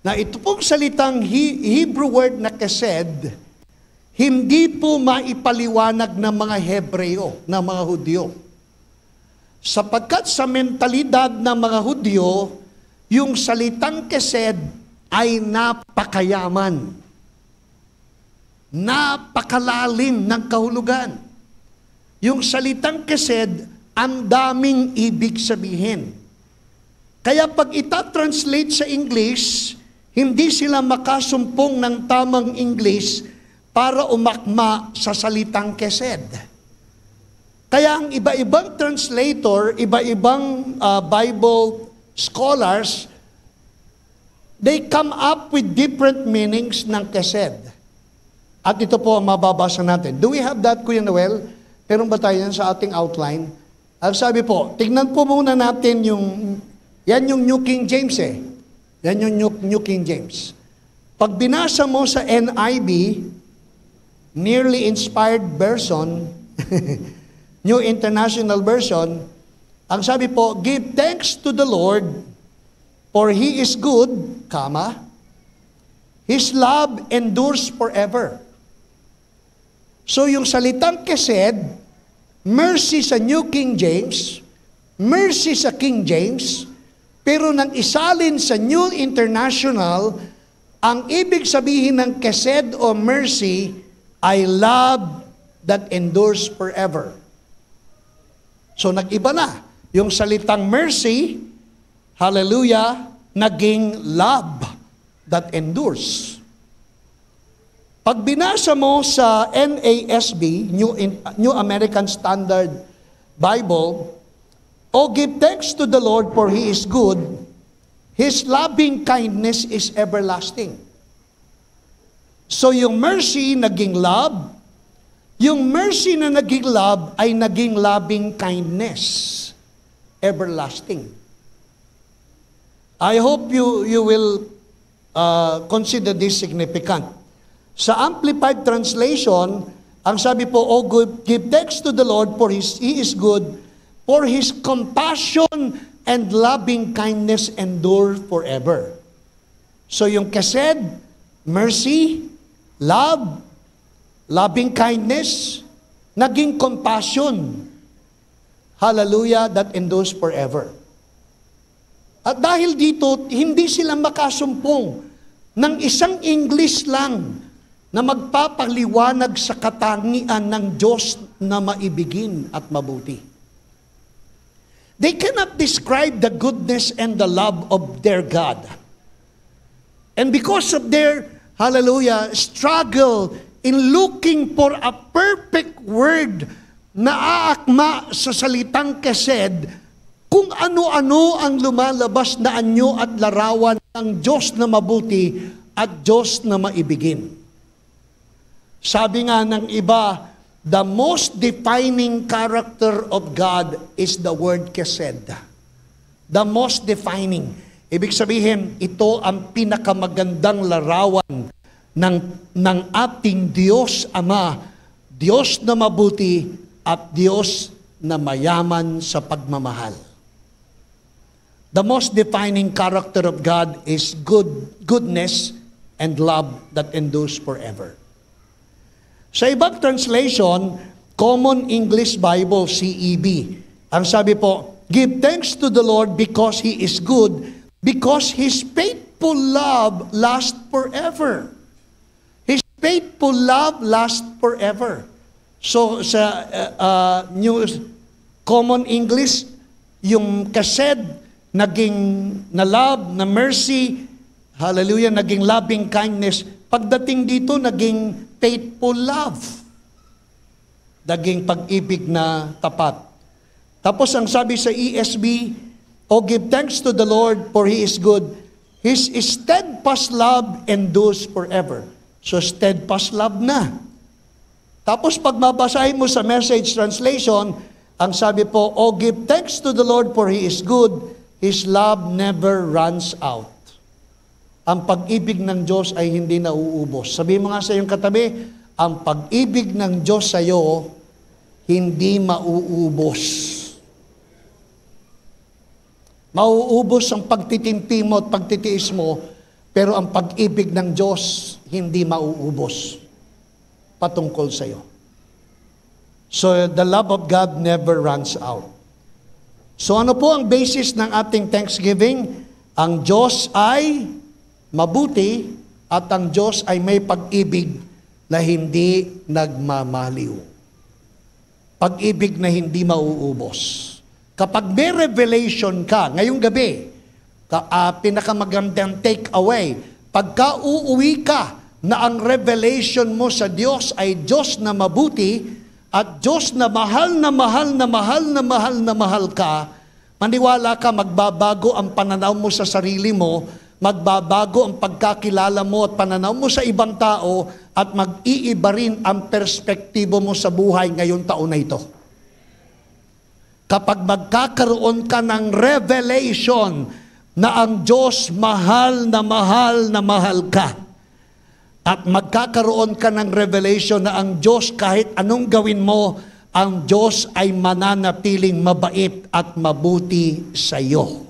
Na ito pong salitang Hebrew word na kesed, hindi po maipaliwanag ng mga Hebreo, ng mga Hudyo. Sapagkat sa mentalidad ng mga Hudyo, yung salitang kesed ay napakayaman, napakalalim ng kahulugan. Yung salitang kesed, ang daming ibig sabihin. Kaya pag itatranslate sa English, hindi sila makasumpong ng tamang English para umakma sa salitang kesed. Kaya ang iba-ibang translator, iba-ibang Bible scholars, they come up with different meanings ng kesed. At ito po ang mababasa natin. Do we have that, Kuya Noel? Meron ba tayo yan sa ating outline? Ang sabi po, tignan po muna natin yan yung New King James eh. Yan yung New King James. Pag binasa mo sa NIV, Nearly Inspired Version, New International Version, ang sabi po, give thanks to the Lord, for He is good, comma, His love endures forever. So yung salitang kesed, mercy sa New King James, mercy sa King James, pero nang isalin sa New International, ang ibig sabihin ng kesed o mercy ay love that endures forever. So nag-iba na. Yung salitang mercy, hallelujah, naging love that endures. Pag binasa mo sa NASB, New American Standard Bible, "Oh, give thanks to the Lord, for He is good. His loving kindness is everlasting." So yung mercy naging love, yung mercy na naging love ay naging loving kindness, everlasting. I hope you will consider this significant. Sa Amplified Translation, ang sabi po, "Oh, give thanks to the Lord, for He is good, for His compassion and loving kindness endure forever." So yung kesed, mercy, love, loving kindness, naging compassion. Hallelujah, that endures forever. At dahil dito, hindi sila makasumpong ng isang English lang na magpapaliwanag sa katangian ng Diyos na maibigin at mabuti. They cannot describe the goodness and the love of their God. And because of their, hallelujah, struggle in looking for a perfect word na aakma sa salitang kesed, kung ano-ano ang lumalabas na anyo at larawan ng Diyos na mabuti at Diyos na maibigin. Sabi nga ng iba, the most defining character of God is the word kesed. The most defining. Ibig sabihin, ito ang pinakamagandang larawan ng ating Diyos Ama, Diyos na mabuti at Diyos na mayaman sa pagmamahal. The most defining character of God is goodness and love that endures forever. Sa ibang translation, Common English Bible, CEB, ang sabi po, "Give thanks to the Lord because He is good, because His faithful love lasts forever." His faithful love lasts forever. So sa New Common English, yung kesed, naging na love, na mercy, hallelujah, naging loving kindness. Pagdating dito, naging faithful love. Naging pag-ibig na tapat. Tapos ang sabi sa ESV, "Oh, give thanks to the Lord, for He is good. His steadfast love endures forever." So steadfast love na. Tapos pag mabasahin mo sa Message Translation, ang sabi po, "Oh, give thanks to the Lord, for He is good. His love never runs out." Ang pag-ibig ng Diyos ay hindi nauubos. Sabi mo nga sa iyong katabi, ang pag-ibig ng Diyos sa iyo hindi mauubos. Mauubos ang pagtitimpi mo at pagtitiis mo, pero ang pag-ibig ng Diyos hindi mauubos. patungkol sa iyo. So, the love of God never runs out. So, ano po ang basis ng ating Thanksgiving? Ang Diyos ay mabuti at ang Diyos ay may pag-ibig na hindi nagmamaliw. Pag-ibig na hindi mauubos. Kapag may revelation ka, ngayong gabi, pinakamagandang take away, pagka uuwi ka na ang revelation mo sa Diyos ay Diyos na mabuti at Diyos na mahal na mahal na mahal na mahal na mahal ka, maniwala ka, magbabago ang pananaw mo sa sarili mo, magbabago ang pagkakilala mo at pananaw mo sa ibang tao, at mag-iiba rin ang perspektibo mo sa buhay ngayong taon na ito. Kapag magkakaroon ka ng revelation na ang Diyos mahal na mahal na mahal ka, at magkakaroon ka ng revelation na ang Diyos kahit anong gawin mo, ang Diyos ay mananatiling mabait at mabuti sa iyo.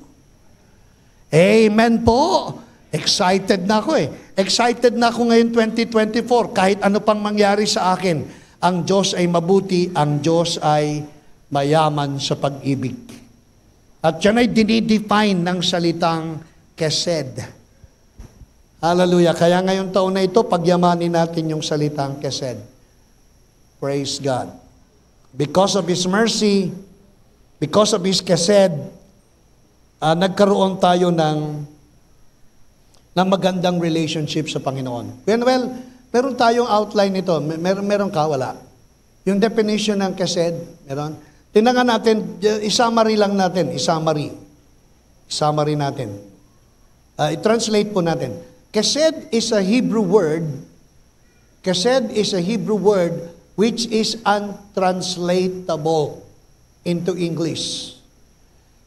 Amen po. Excited na ako Excited na ako ngayon 2024. Kahit ano pang mangyari sa akin, ang Diyos ay mabuti, ang Diyos ay mayaman sa pag-ibig. At yan ay dinidefine ng salitang kesed. Hallelujah. Kaya ngayong taon na ito, pagyamanin natin yung salitang kesed. Praise God. Because of His mercy, because of His kesed, nagkaroon tayo ng magandang relationship sa Panginoon. Well, meron tayong outline nito. Meron ka, wala. Yung definition ng kesed, meron. Tingnan natin, i-summary lang natin, i-summary natin. I-translate po natin. Kesed is a Hebrew word. Kesed is a Hebrew word which is untranslatable into English.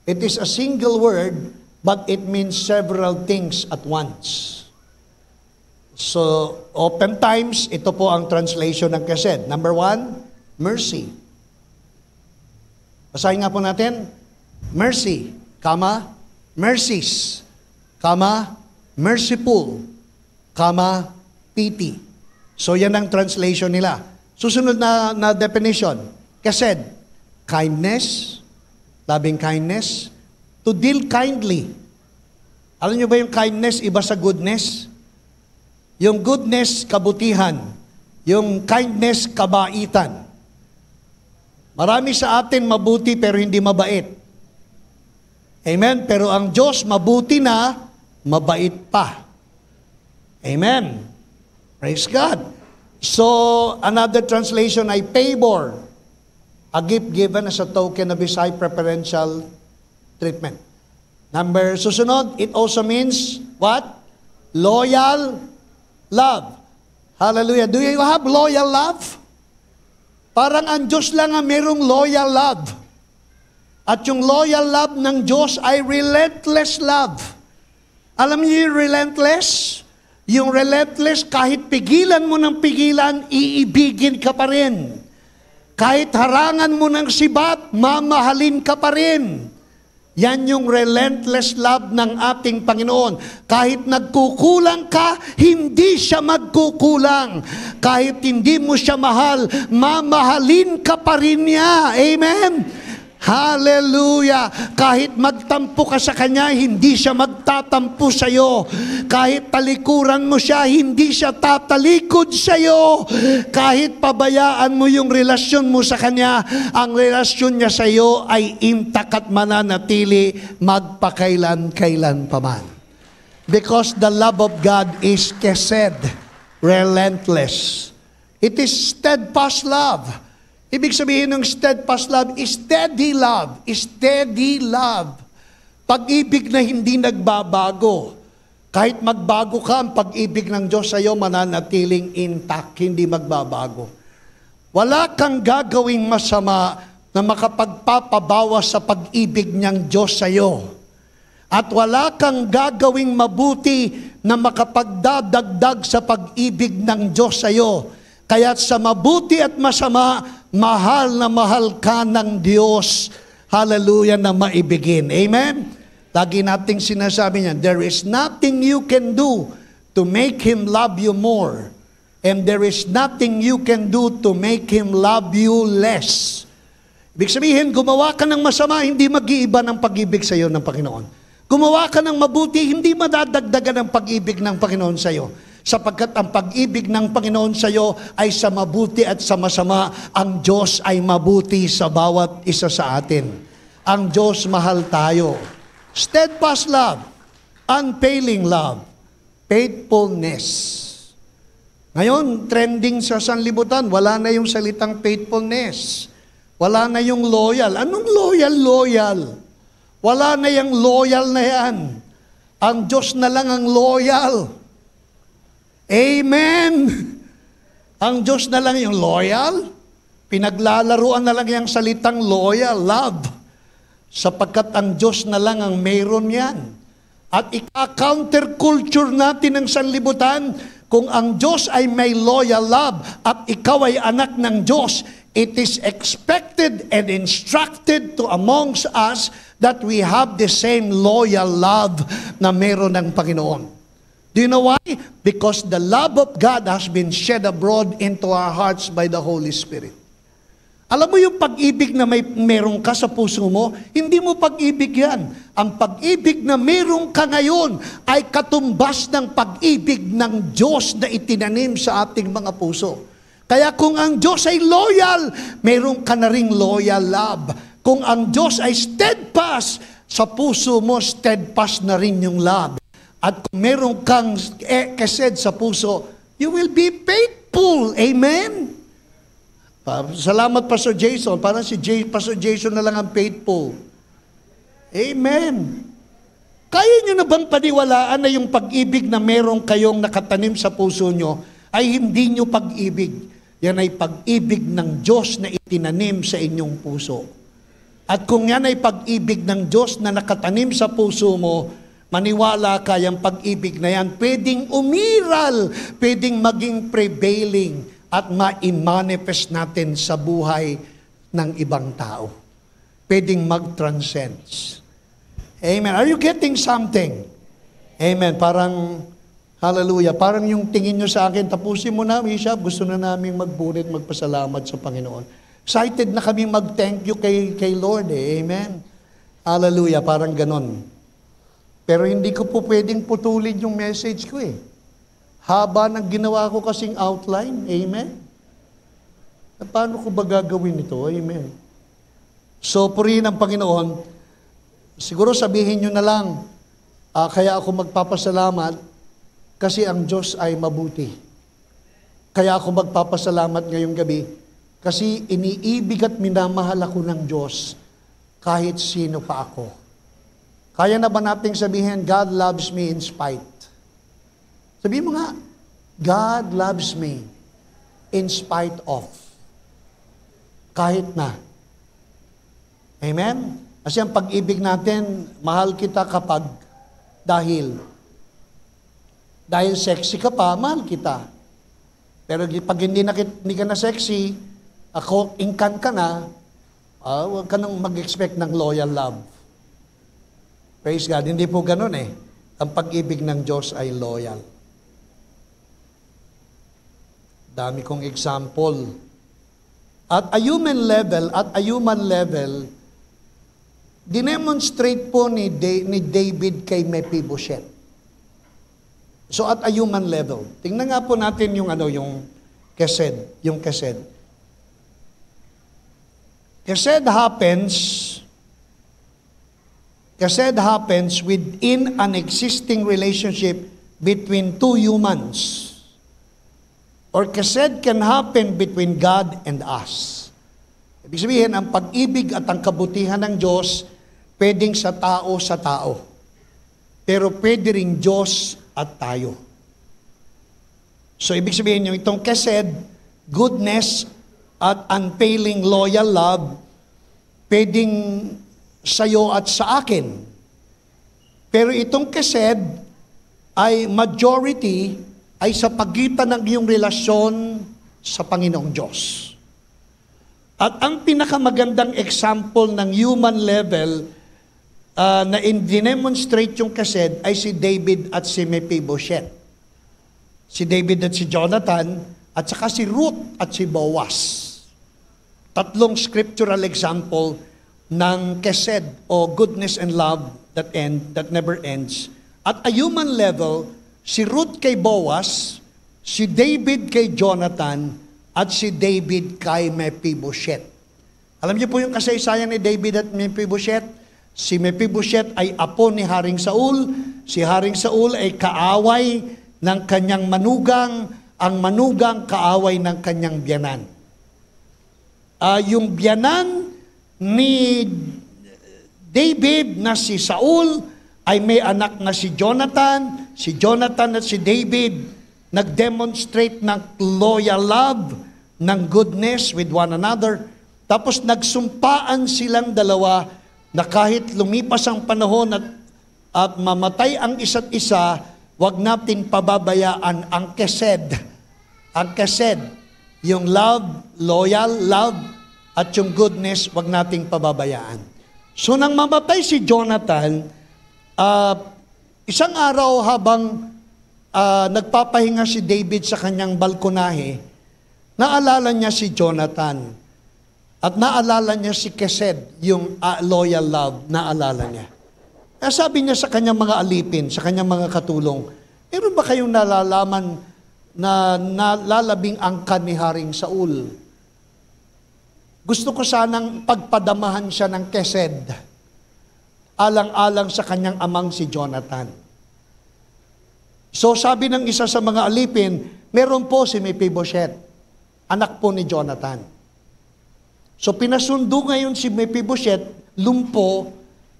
It is a single word, but it means several things at once. So, oftentimes, ito po ang translation ng kesed. Number 1, mercy. Basahin nga po natin. Mercy, comma, mercies, comma, merciful, comma, pity. So yan ang translation nila. Susunod na definition. Kesed, kindness, loving kindness, to deal kindly. Alam nyo ba yung kindness iba sa goodness? Yung goodness, kabutihan. Yung kindness, kabaitan. Marami sa atin mabuti pero hindi mabait. Amen? Pero ang Diyos mabuti na, mabait pa. Amen. Praise God. So, another translation ay favor. A gift given as a token of His high preferential treatment. Susunod, it also means what? Loyal love. Hallelujah. Do you have loyal love? Parang ang Diyos lang ang merong loyal love. At yung loyal love ng Diyos ay relentless love. Alam niyo yung relentless? Yung relentless, kahit pigilan mo ng pigilan, iibigin ka pa rin. Kahit harangan mo ng sibat, mamahalin ka pa rin. Yan yung relentless love ng ating Panginoon. Kahit nagkukulang ka, hindi siya magkukulang. Kahit hindi mo siya mahal, mamahalin ka pa rin niya. Amen? Hallelujah! Kahit magtampo ka sa Kanya, hindi siya magtatampo sa iyo. Kahit talikuran mo siya, hindi siya tatalikod sa iyo. Kahit pabayaan mo yung relasyon mo sa Kanya, ang relasyon niya sa iyo ay intact at mananatili magpakailan-kailan pa man. Because the love of God is kesed, relentless. It is steadfast love. Ibig sabihin ng steadfast love is steady love. Steady love. Pag-ibig na hindi nagbabago. Kahit magbago ka, ang pag-ibig ng Diyos sa iyo mananatiling intact, hindi magbabago. Wala kang gagawing masama na makapagpapabawas sa pag-ibig niyang Diyos sa iyo. At wala kang gagawing mabuti na makapagdadagdag sa pag-ibig ng Diyos sa iyo. Kaya't sa mabuti at masama, mahal na mahal ka ng Diyos. Hallelujah, na maibigin. Amen? Lagi nating sinasabi niya, there is nothing you can do to make Him love you more. And there is nothing you can do to make Him love you less. Ibig sabihin, gumawa ka ng masama, hindi mag-iiba ng pag-ibig sa iyo ng Panginoon. Gumawa ka ng mabuti, hindi madadagdagan ng pag-ibig ng Panginoon sa iyo. Sapagkat ang pag-ibig ng Panginoon sa iyo ay sa mabuti at sa masama. Ang Diyos ay mabuti sa bawat isa sa atin. Ang Diyos mahal tayo. Steadfast love, unfailing love, faithfulness. Ngayon, trending sa sanlibutan, wala na yung salitang faithfulness. Wala na yung loyal. Anong loyal? Wala na yung loyal na yan. Ang Diyos na lang ang loyal. Amen! Ang Diyos na lang yung loyal. Pinaglalaruan na lang yung salitang loyal, love. Sapagkat ang Diyos na lang ang mayroon yan. At ika-counterculture natin ng sanlibutan, kung ang Diyos ay may loyal love at ikaw ay anak ng Diyos, it is expected and instructed to amongst us that we have the same loyal love na meron ng Panginoon. Do you know why? Because the love of God has been shed abroad into our hearts by the Holy Spirit. Alam mo yung pag-ibig na meron ka sa puso mo, hindi mo pag-ibig yan. Ang pag-ibig na meron ka ngayon ay katumbas ng pag-ibig ng Diyos na itinanim sa ating mga puso. Kaya kung ang Diyos ay loyal, meron ka na ring loyal love. Kung ang Diyos ay steadfast, sa puso mo, steadfast na rin yung love. At kung meron kang kesed sa puso, you will be faithful. Amen? Salamat, Pastor Jason. Parang si Pastor Jason na lang ang faithful. Amen. Kaya nyo na bang paniwalaan na yung pag-ibig na meron kayong nakatanim sa puso nyo ay hindi nyo pag-ibig? Yan ay pag-ibig ng Diyos na itinanim sa inyong puso. At kung yan ay pag-ibig ng Diyos na nakatanim sa puso mo, maniwala ka, yung pag-ibig na yan, pwedeng umiral, pwedeng maging prevailing, at ma-manifest natin sa buhay ng ibang tao. Pwedeng mag-transcend. Amen. Are you getting something? Amen. Parang, hallelujah, parang yung tingin nyo sa akin, tapusin mo na, Bishop, gusto na namin magbunit, magpasalamat sa Panginoon. Excited na kami mag-thank you kay Lord. Amen. Hallelujah, parang ganon. Pero hindi ko po pwedeng putulin yung message ko Haba ng ginawa ko kasing outline. Amen? Paano ko ba gagawin ito? Amen? So, purihin ang Panginoon. Siguro sabihin nyo na lang, kaya ako magpapasalamat kasi ang Diyos ay mabuti. Kaya ako magpapasalamat ngayong gabi kasi iniibig at minamahal ako ng Diyos kahit sino pa ako. Kaya na ba nating sabihin, God loves me in spite? Sabihin mo nga, God loves me in spite of. Kahit na. Amen? Kasi ang pag-ibig natin, mahal kita kapag dahil sexy ka pa, mahal kita. Pero pag hindi ka na sexy, ingkan ka na, huwag ka nang mag-expect ng loyal love. Praise God. Hindi po ganun Ang pag-ibig ng Diyos ay loyal. Dami kong example. At a human level, dinemonstrate po ni David kay Mephibosheth. So at a human level, tingnan nga po natin yung kesed. Kesed happens within an existing relationship between two humans. Or kesed can happen between God and us. Ibig sabihin, ang pag-ibig at ang kabutihan ng Diyos, pwedeng sa tao. Pero pwede rin Diyos at tayo. So, ibig sabihin yung itong kesed, goodness at unfailing loyal love, pwedeng sa'yo at sa akin. Pero itong kesed ay majority ay sa pagitan ng iyong relasyon sa Panginoong Diyos. At ang pinakamagandang example ng human level na dinemonstrate yung kesed ay si David at si Mephibosheth. Si David at si Jonathan, at saka si Ruth at si Boaz. Tatlong scriptural example ng kesed o goodness and love that never ends. At a human level, si Ruth kay Boaz, si David kay Jonathan, at si David kay Mephibosheth. Alam niyo po yung kasaysayan ni David at Mephibosheth? Si Mephibosheth ay apo ni Haring Saul. Si Haring Saul ay kaaway ng kanyang manugang, ang manugang kaaway ng kanyang biyanan. Yung biyanan ni David na si Saul ay may anak na si Jonathan. Si Jonathan at si David nag-demonstrate ng loyal love, ng goodness with one another. Tapos nagsumpaan silang dalawa na kahit lumipas ang panahon at mamatay ang isa't isa, wag natin pababayaan ang kesed. Ang kesed, yung love, loyal love, at yung goodness, wag nating pababayaan. So nang mamatay si Jonathan, isang araw habang nagpapahinga si David sa kanyang balkonahe, naalala niya si Jonathan. At naalala niya si Kesed, yung loyal love, naalala niya. Kaya sabi niya sa kanyang mga alipin, sa kanyang mga katulong, meron ba kayong nalalaman na nalalabing angkan ni Haring Saul? Gusto ko sanang pagpadamahan siya ng Kesed, alang-alang sa kanyang amang si Jonathan. So sabi ng isa sa mga alipin, meron po si Mephibosheth, anak po ni Jonathan. So pinasundo ngayon si Mephibosheth, lumpo,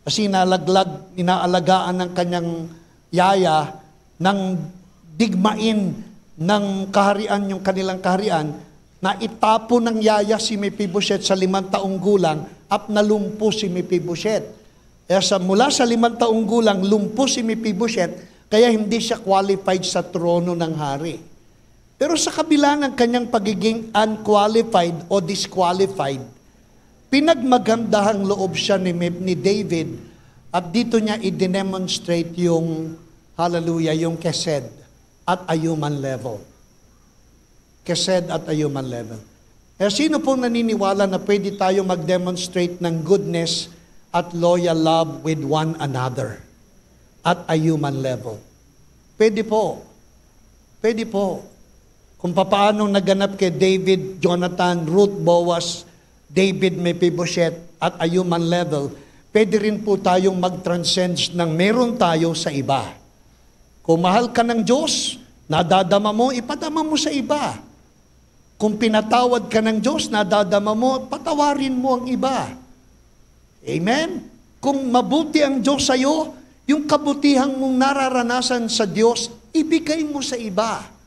kasi inaalagaan ng kanyang yaya, ng digmain ng kaharian, yung kanilang kaharian, na itapo ng yaya si Mephibosheth sa 5 taong gulang, at nalumpo si Mephibosheth. Kaya mula sa 5 taong gulang, lumpo si Mephibosheth, kaya hindi siya qualified sa trono ng hari. Pero sa kabila ng kanyang pagiging unqualified o disqualified, pinagmagandahang loob siya ni David, at dito niya i-demonstrate yung, hallelujah, yung kesed at a human level. Kesed at a human level. Kaya sino pong naniniwala na pwede tayo mag-demonstrate ng goodness at loyal love with one another at a human level? Pwede po. Pwede po. Kung paano naganap kay David, Jonathan, Ruth, Boaz, David, Mephibosheth, at a human level, pwede rin po tayong mag-transcend ng meron tayo sa iba. Kung mahal ka ng Diyos, nadadama mo, ipadama mo sa iba. Kung pinatawad ka ng Diyos, nadadama mo, patawarin mo ang iba. Amen? Kung mabuti ang Diyos sa'yo, yung kabutihang mong nararanasan sa Diyos, ibigay mo sa iba.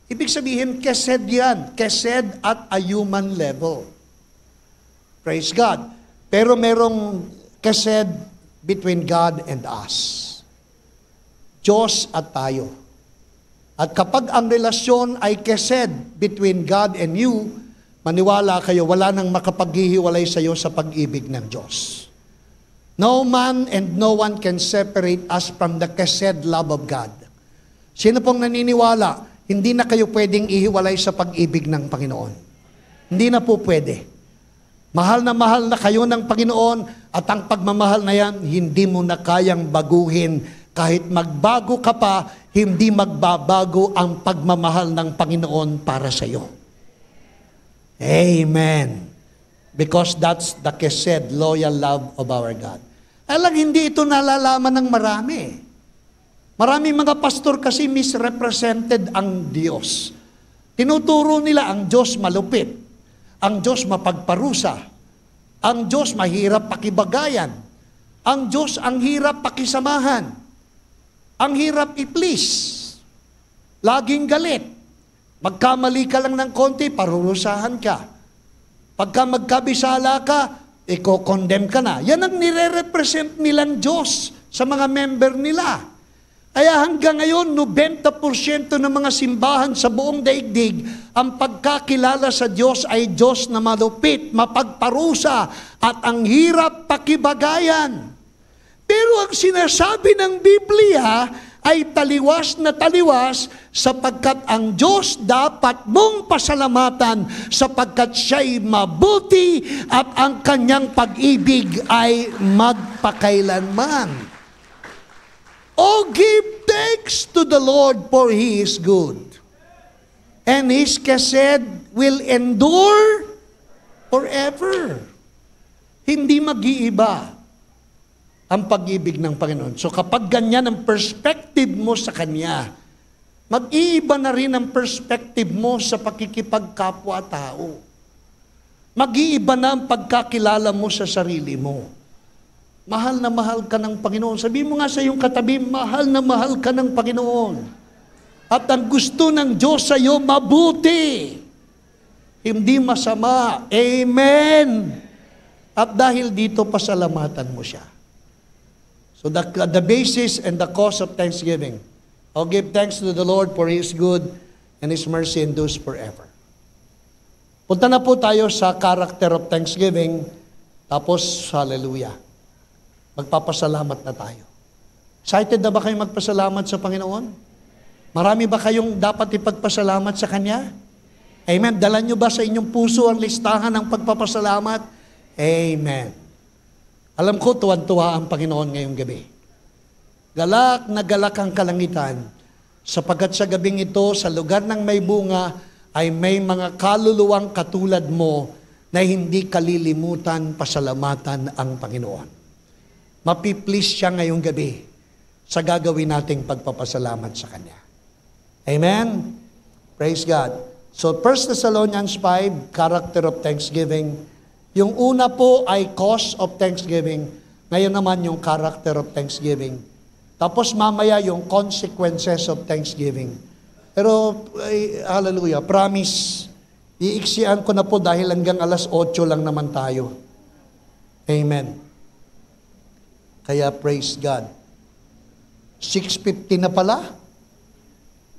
Ibig sabihin, kesed yan. Kesed at a human level. Praise God. Pero merong kesed between God and us. Diyos at tayo. At kapag ang relasyon ay kesed between God and you, maniwala kayo, wala nang makapaghihiwalay sa iyo sa pag-ibig ng Diyos. No man and no one can separate us from the kesed love of God. Sino pong naniniwala, hindi na kayo pwedeng ihiwalay sa pag-ibig ng Panginoon? Hindi na po pwede. Mahal na kayo ng Panginoon, at ang pagmamahal na yan, hindi mo na kayang baguhin. Kahit magbago ka pa, hindi magbabago ang pagmamahal ng Panginoon para sa iyo. Amen. Because that's the kesed, loyal love of our God. Alam, hindi ito nalalaman ng marami. Maraming mga pastor kasi misrepresented ang Diyos. Tinuturo nila ang Diyos malupit. Ang Diyos mapagparusa. Ang Diyos mahirap pakibagayan. Ang Diyos ang hirap pakisamahan. Ang hirap i-please. Laging galit. Magkamali ka lang ng konti, parurusahan ka. Pagka magkabisala ka, i-condemn ka na. Yan ang nire-represent nilang Diyos sa mga member nila. Kaya hanggang ngayon, 90% ng mga simbahan sa buong daigdig, ang pagkakilala sa Diyos ay Diyos na malupit, mapagparusa, at ang hirap pakibagayan. Pero ang sinasabi ng Biblia ay taliwas na taliwas sapagkat ang Diyos dapat mong pasalamatan sapagkat siya'y mabuti at ang kanyang pag-ibig ay magpakailanman. Oh, give thanks to the Lord for He is good. And His chesed will endure forever. Hindi mag-iiba ang pag-ibig ng Panginoon. So kapag ganyan ang perspective mo sa Kanya, mag-iiba na rin ang perspective mo sa pakikipagkapwa-tao. Mag-iiba na ang pagkakilala mo sa sarili mo. Mahal na mahal ka ng Panginoon. Sabi mo nga sa iyong katabi, mahal na mahal ka ng Panginoon. At ang gusto ng Diyos sa iyo, mabuti. Hindi masama. Amen. At dahil dito, pasalamatan mo siya. So the basis and the cause of thanksgiving. I'll give thanks to the Lord for His good and His mercy endures forever. Punta na po tayo sa character of thanksgiving. Tapos, hallelujah. Magpapasalamat na tayo. Excited na ba kayong magpasalamat sa Panginoon? Marami ba kayong dapat ipagpasalamat sa Kanya? Amen. Dala nyo ba sa inyong puso ang listahan ng pagpapasalamat? Amen. Alam ko, tuwan-tuwa ang Panginoon ngayong gabi. Galak na galak ang kalangitan, sapagkat sa gabing ito, sa lugar ng may bunga, ay may mga kaluluwang katulad mo na hindi kalilimutan pasalamatan ang Panginoon. Mapiplease siya ngayong gabi sa gagawin nating pagpapasalamat sa Kanya. Amen? Praise God. So 1 Thessalonians 5, character of thanksgiving. Yung una po ay cause of thanksgiving. Ngayon naman yung character of thanksgiving. Tapos mamaya yung consequences of thanksgiving. Pero, hallelujah, promise, iiksian ko na po dahil hanggang alas 8 lang naman tayo. Amen. Kaya praise God. 6:50 na pala.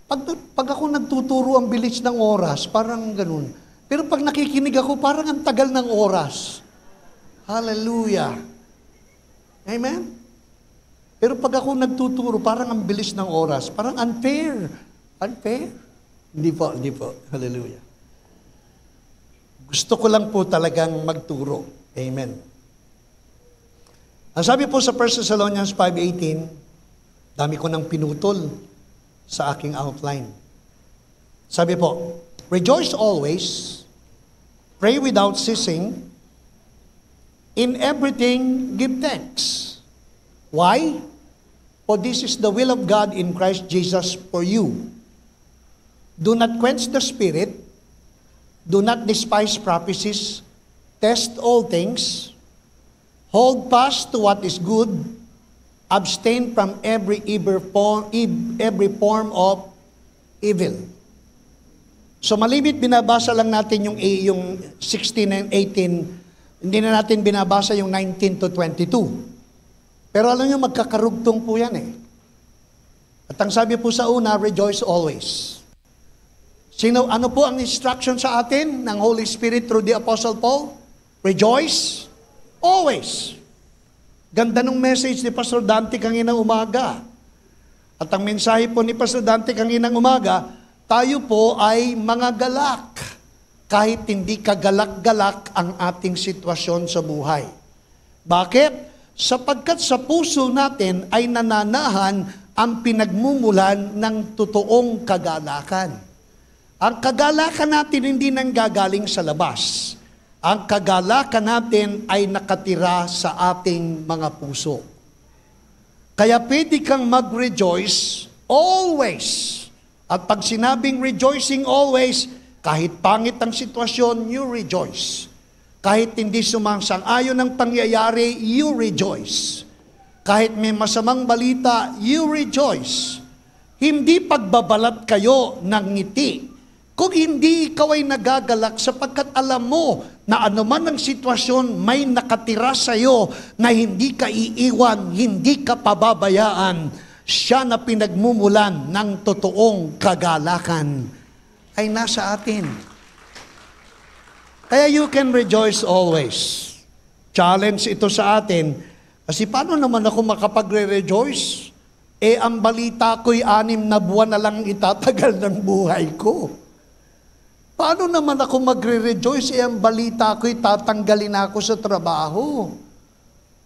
Pag ako nagtuturo ang bilis ng oras, parang ganun. Pero pag nakikinig ako, parang ang tagal ng oras. Hallelujah. Amen? Pero pag ako nagtuturo, parang ang bilis ng oras. Parang unfair. Unfair? Hindi po. Hallelujah. Gusto ko lang po talagang magturo. Amen. Ang sabi po sa 1 Thessalonians 5:18, dami ko nang pinutol sa aking outline. Sabi po, rejoice always, pray without ceasing, in everything give thanks. Why? For this is the will of God in Christ Jesus for you. Do not quench the spirit, do not despise prophecies, test all things, hold fast to what is good, abstain from every form of evil. So malibit binabasa lang natin yung 16 and 18, hindi na natin binabasa yung 19 to 22. Pero alam nyo, magkakarugtong po yan eh. At ang sabi po sa una, rejoice always. Ano po ang instruction sa atin ng Holy Spirit through the Apostle Paul? Rejoice always. Ganda ng message ni Pastor Dante kanginang umaga. At ang mensahe po ni Pastor Dante kanginang umaga, tayo po ay mga galak, kahit hindi kagalak-galak ang ating sitwasyon sa buhay. Bakit? Sapagkat sa puso natin ay nananahan ang pinagmumulan ng totoong kagalakan. Ang kagalakan natin hindi nanggagaling sa labas. Ang kagalakan natin ay nakatira sa ating mga puso. Kaya pwede kang mag-rejoice always. At pag sinabing rejoicing always, kahit pangit ang sitwasyon, you rejoice. Kahit hindi sumasang-ayon ng pangyayari, you rejoice. Kahit may masamang balita, you rejoice. Hindi pagbabalat kayo ng ngiti. Kung hindi ikaw ay nagagalak sapagkat alam mo na anuman ang sitwasyon, may nakatira sa iyo na hindi ka iiwan, hindi ka pababayaan. Siya na pinagmumulan ng totoong kagalakan ay nasa atin. Kaya you can rejoice always. Challenge ito sa atin. Kasi paano naman ako makapagre-rejoice? ang balita ko'y 6 na buwan na lang itatagal ng buhay ko. Paano naman ako magre-rejoice? Ang balita ko'y tatanggalin ako sa trabaho.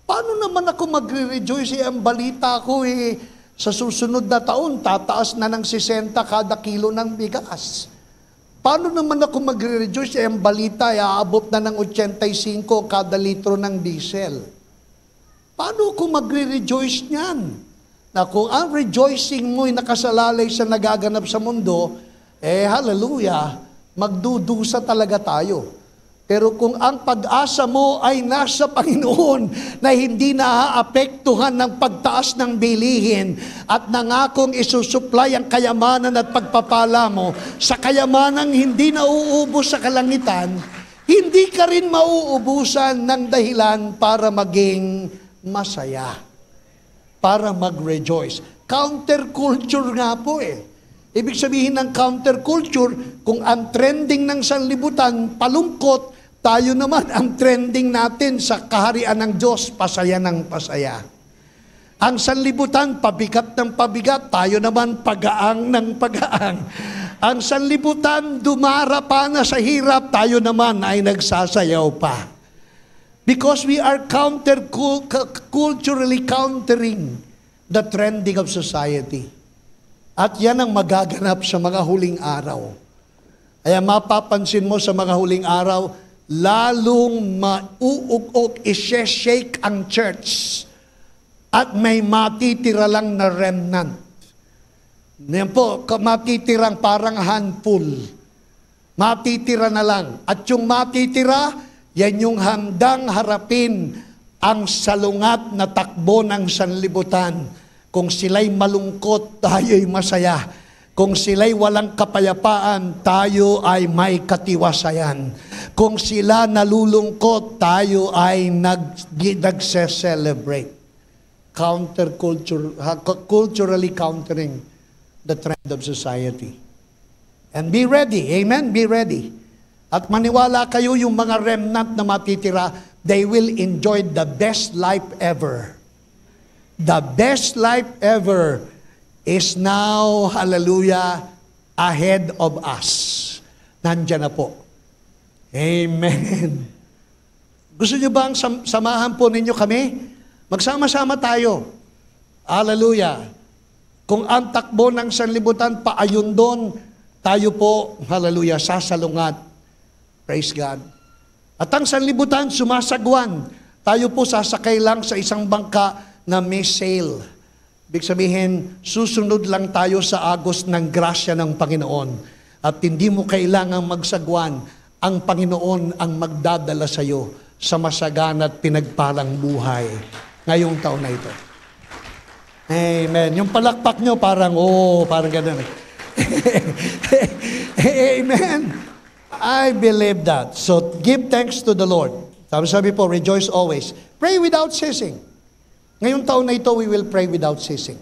Paano naman ako magre-rejoice? Ang balita ko sa susunod na taon, tataas na ng 60 kada kilo ng bigas. Paano naman ako magre-rejoice? Ang balita, aabot na ng 85 kada litro ng diesel. Paano ako magre-rejoice niyan? Na kung ang rejoicing mo'y nakasalalay sa nagaganap sa mundo, hallelujah, magdudusa talaga tayo. Pero kung ang pag-asa mo ay nasa Panginoon na hindi naaapektuhan ng pagtaas ng bilihin at nangakong isusupply ang kayamanan at pagpapala mo sa kayamanang hindi nauubos sa kalangitan, hindi ka rin mauubusan ng dahilan para maging masaya, para mag-rejoice. Counterculture nga po Ibig sabihin ng counterculture, kung ang trending ng sanlibutan, palungkot, tayo naman ang trending natin sa kaharian ng Diyos, pasaya ng pasaya. Ang sanlibutan, pabigat ng pabigat, tayo naman pagaang ng pagaang. Ang sanlibutan, dumara pa na sa hirap, tayo naman ay nagsasayaw pa. Because we are culturally countering the trending of society. At yan ang magaganap sa mga huling araw. Kaya mapapansin mo sa mga huling araw, lalong mauugok, isi-shake ang church. At may matitira lang na remnant. Yan po, matitirang parang handful. Matitira na lang. At yung matitira, yan yung handang harapin ang salungat na takbo ng sanlibutan. Kung sila'y malungkot, tayo'y masaya. Kung sila'y walang kapayapaan, tayo ay may katiwasayan. Kung sila nalulungkot, tayo ay nagse-celebrate. Culturally countering the trend of society. And be ready. Amen? Be ready. At maniwala kayo, yung mga remnant na matitira, they will enjoy the best life ever. The best life ever is now, hallelujah, ahead of us. Nandiyan na po. Amen. Gusto nyo ba ang samahan po ninyo kami? Magsama-sama tayo. Hallelujah. Kung ang takbo ng sanlibutan paayon doon, tayo po, hallelujah, sasalungat. Praise God. At ang sanlibutan sumasagwan. Tayo po sasakay lang sa isang bangka na may sail. Ibig sabihin, susunod lang tayo sa agos ng grasya ng Panginoon. At hindi mo kailangang magsagwan. Ang Panginoon ang magdadala sa iyo sa masagana at pinagpalang buhay ngayong taon na ito. Amen. Yung palakpak nyo parang, parang ganun. Amen. I believe that. So, give thanks to the Lord. Sabi po, rejoice always. Pray without ceasing. Ngayong taon na ito, we will pray without ceasing.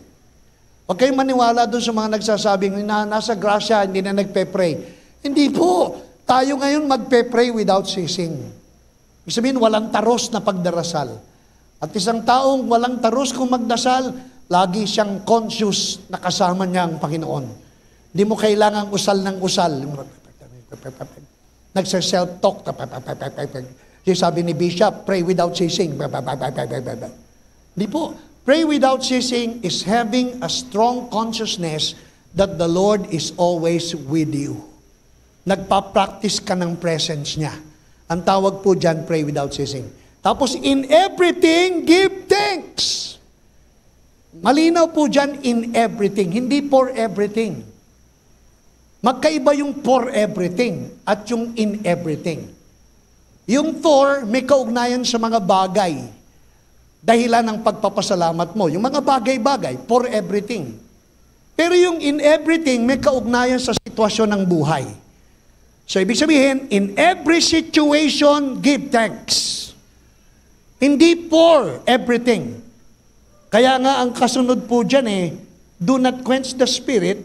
Huwag kayong maniwala doon sa mga nagsasabing na nasa grasya, hindi na nagpe-pray. Hindi po. Tayo ngayon magpe-pray without ceasing. Ibig sabihin, walang taros na pagdarasal. At isang taong walang taros kung magdasal, lagi siyang conscious na kasama niya ang Panginoon. Hindi mo kailangang usal ng usal. Nagsa-self-talk. Sabi ni Bishop, pray without ceasing. Di po. Pray without ceasing is having a strong consciousness that the Lord is always with you. Nagpa-practice ka ng presence niya. Ang tawag po dyan, pray without ceasing. Tapos, in everything, give thanks. Malinaw po dyan, in everything. Hindi for everything. Magkaiba yung for everything at yung in everything. Yung for, may kaugnayan sa mga bagay. Dahilan ng pagpapasalamat mo. Yung mga bagay-bagay, for everything. Pero yung in everything, may kaugnayan sa sitwasyon ng buhay. So, ibig sabihin, in every situation, give thanks. Hindi for everything. Kaya nga ang kasunod po dyan do not quench the spirit,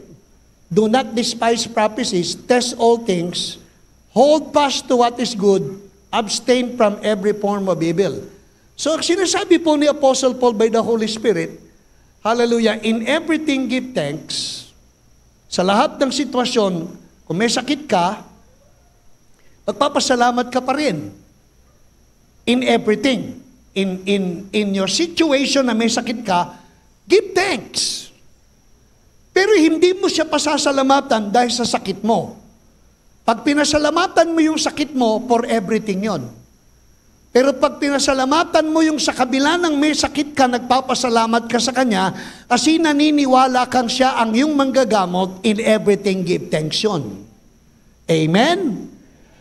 do not despise prophecies, test all things, hold fast to what is good, abstain from every form of evil. So, sinasabi po ni Apostle Paul by the Holy Spirit, Hallelujah. In everything give thanks. Sa lahat ng sitwasyon, kung may sakit ka, magpapasalamat ka pa rin. In everything. In your situation na may sakit ka, give thanks. Pero hindi mo siya pasasalamatan dahil sa sakit mo. Pag pinasalamatan mo yung sakit mo, for everything yon. Pero pag pinasalamatan mo yung sa kabila ng may sakit ka, nagpapasalamat ka sa Kanya, kasi naniniwala kang siya ang yung manggagamot, in everything give thanks yun. Amen?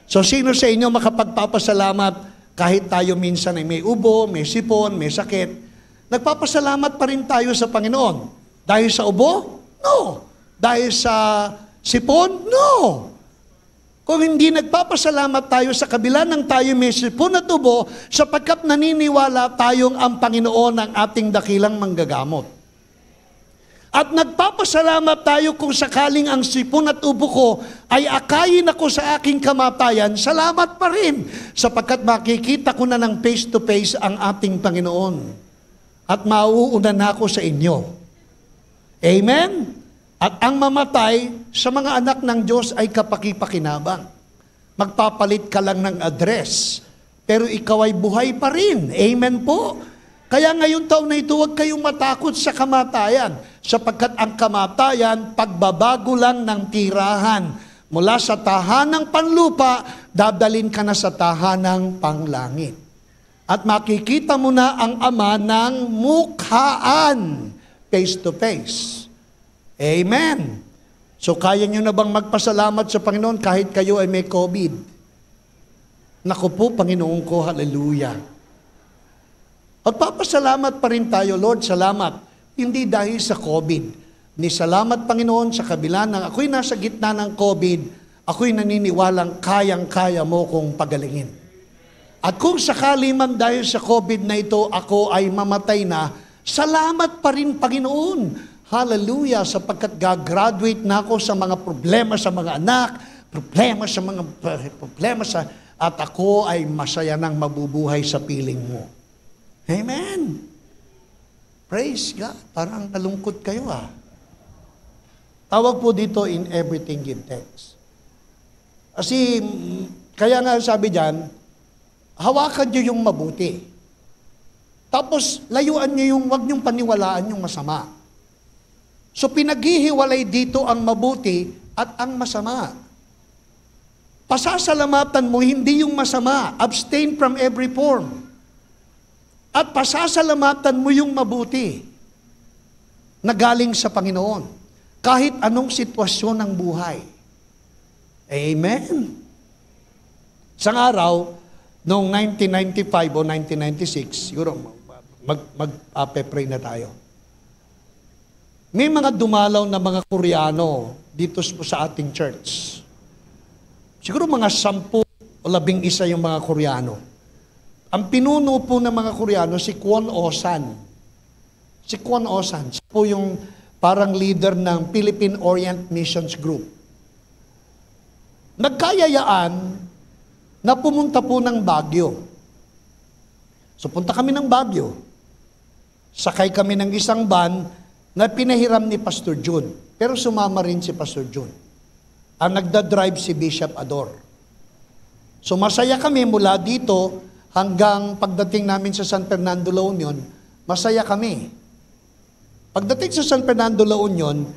So sino sa inyo makapagpapasalamat kahit tayo minsan ay may ubo, may sipon, may sakit? Nagpapasalamat pa rin tayo sa Panginoon. Dahil sa ubo? No. Dahil sa sipon? No. Kung hindi nagpapasalamat tayo sa kabila ng tayo may sipon at ubo, sapagkat naniniwala tayong ang Panginoon ang ating dakilang manggagamot. At nagpapasalamat tayo kung sakaling ang sipon at ubo ko ay akayin ako sa aking kamatayan, salamat pa rin, sapagkat makikita ko na ng face to face ang ating Panginoon. At mauuna na ako sa inyo. Amen? At ang mamatay sa mga anak ng Diyos ay kapaki-pakinabang. Magpapalit ka lang ng address, pero ikaw ay buhay pa rin. Amen po? Kaya ngayong taon na ito, huwag kayong matakot sa kamatayan, sapagkat ang kamatayan, pagbabago lang ng tirahan. Mula sa tahanang panlupa, dadalin ka na sa tahanang panglangit. At makikita mo na ang Ama ng mukhaan, face to face. Amen. So kaya nyo na bang magpasalamat sa Panginoon kahit kayo ay may COVID? Naku po, Panginoon ko, hallelujah. Magpapasalamat pa rin tayo, Lord, salamat. Hindi dahil sa COVID. Ni salamat, Panginoon, sa kabila ng ako'y nasa gitna ng COVID, ako'y naniniwalang kayang-kaya mo kong pagalingin. At kung sakali man dahil sa COVID na ito, ako ay mamatay na, salamat pa rin, Panginoon. Hallelujah, sapagkat gagraduate na ako sa mga problema sa mga anak, problema sa at ako ay masaya nang mabubuhay sa piling mo. Amen. Praise God. Parang nalungkot kayo Tawag po dito, in everything give thanks. Kasi, kaya nga sabi dyan, hawakan nyo yung mabuti. Tapos, layuan nyo yung, wag nyong paniwalaan yung masama. So, pinaghihiwalay dito ang mabuti at ang masama. Pasasalamatan mo, hindi yung masama. Abstain from every form. At pasasalamatan mo yung mabuti na galing sa Panginoon. Kahit anong sitwasyon ng buhay. Amen. Isang araw, noong 1995 o 1996, siguro mag-pray na tayo. May mga dumalaw na mga Koreano dito sa ating church. Siguro mga 10 o 11 yung mga Koreano. Ang pinuno po ng mga Koreano, si Kwon Osan. Si Kwon Osan, siya po yung parang leader ng Philippine Orient Missions Group. Nagkayayaan na pumunta po ng Baguio. So punta kami ng Baguio. Sakay kami ng isang van na pinahiram ni Pastor June. Pero sumama rin si Pastor June. Ang nagdadrive si Bishop Ador. So masaya kami mula dito hanggang pagdating namin sa San Fernando, La Union, masaya kami. Pagdating sa San Fernando, La Union,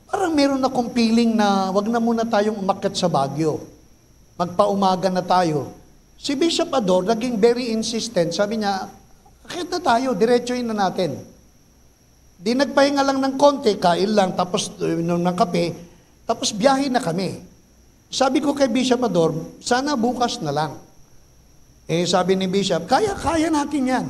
parang meron akong feeling na wag na muna tayong umakyat sa Baguio. Magpaumaga na tayo. Si Bishop Ador, naging very insistent. Sabi niya, akyat na tayo, diretsoin na natin. Di nagpahinga lang ng konti, kain lang, tapos inom ng kape, tapos biyahe na kami. Sabi ko kay Bishop Ador, sana bukas na lang. Sabi ni Bishop, kaya natin yan.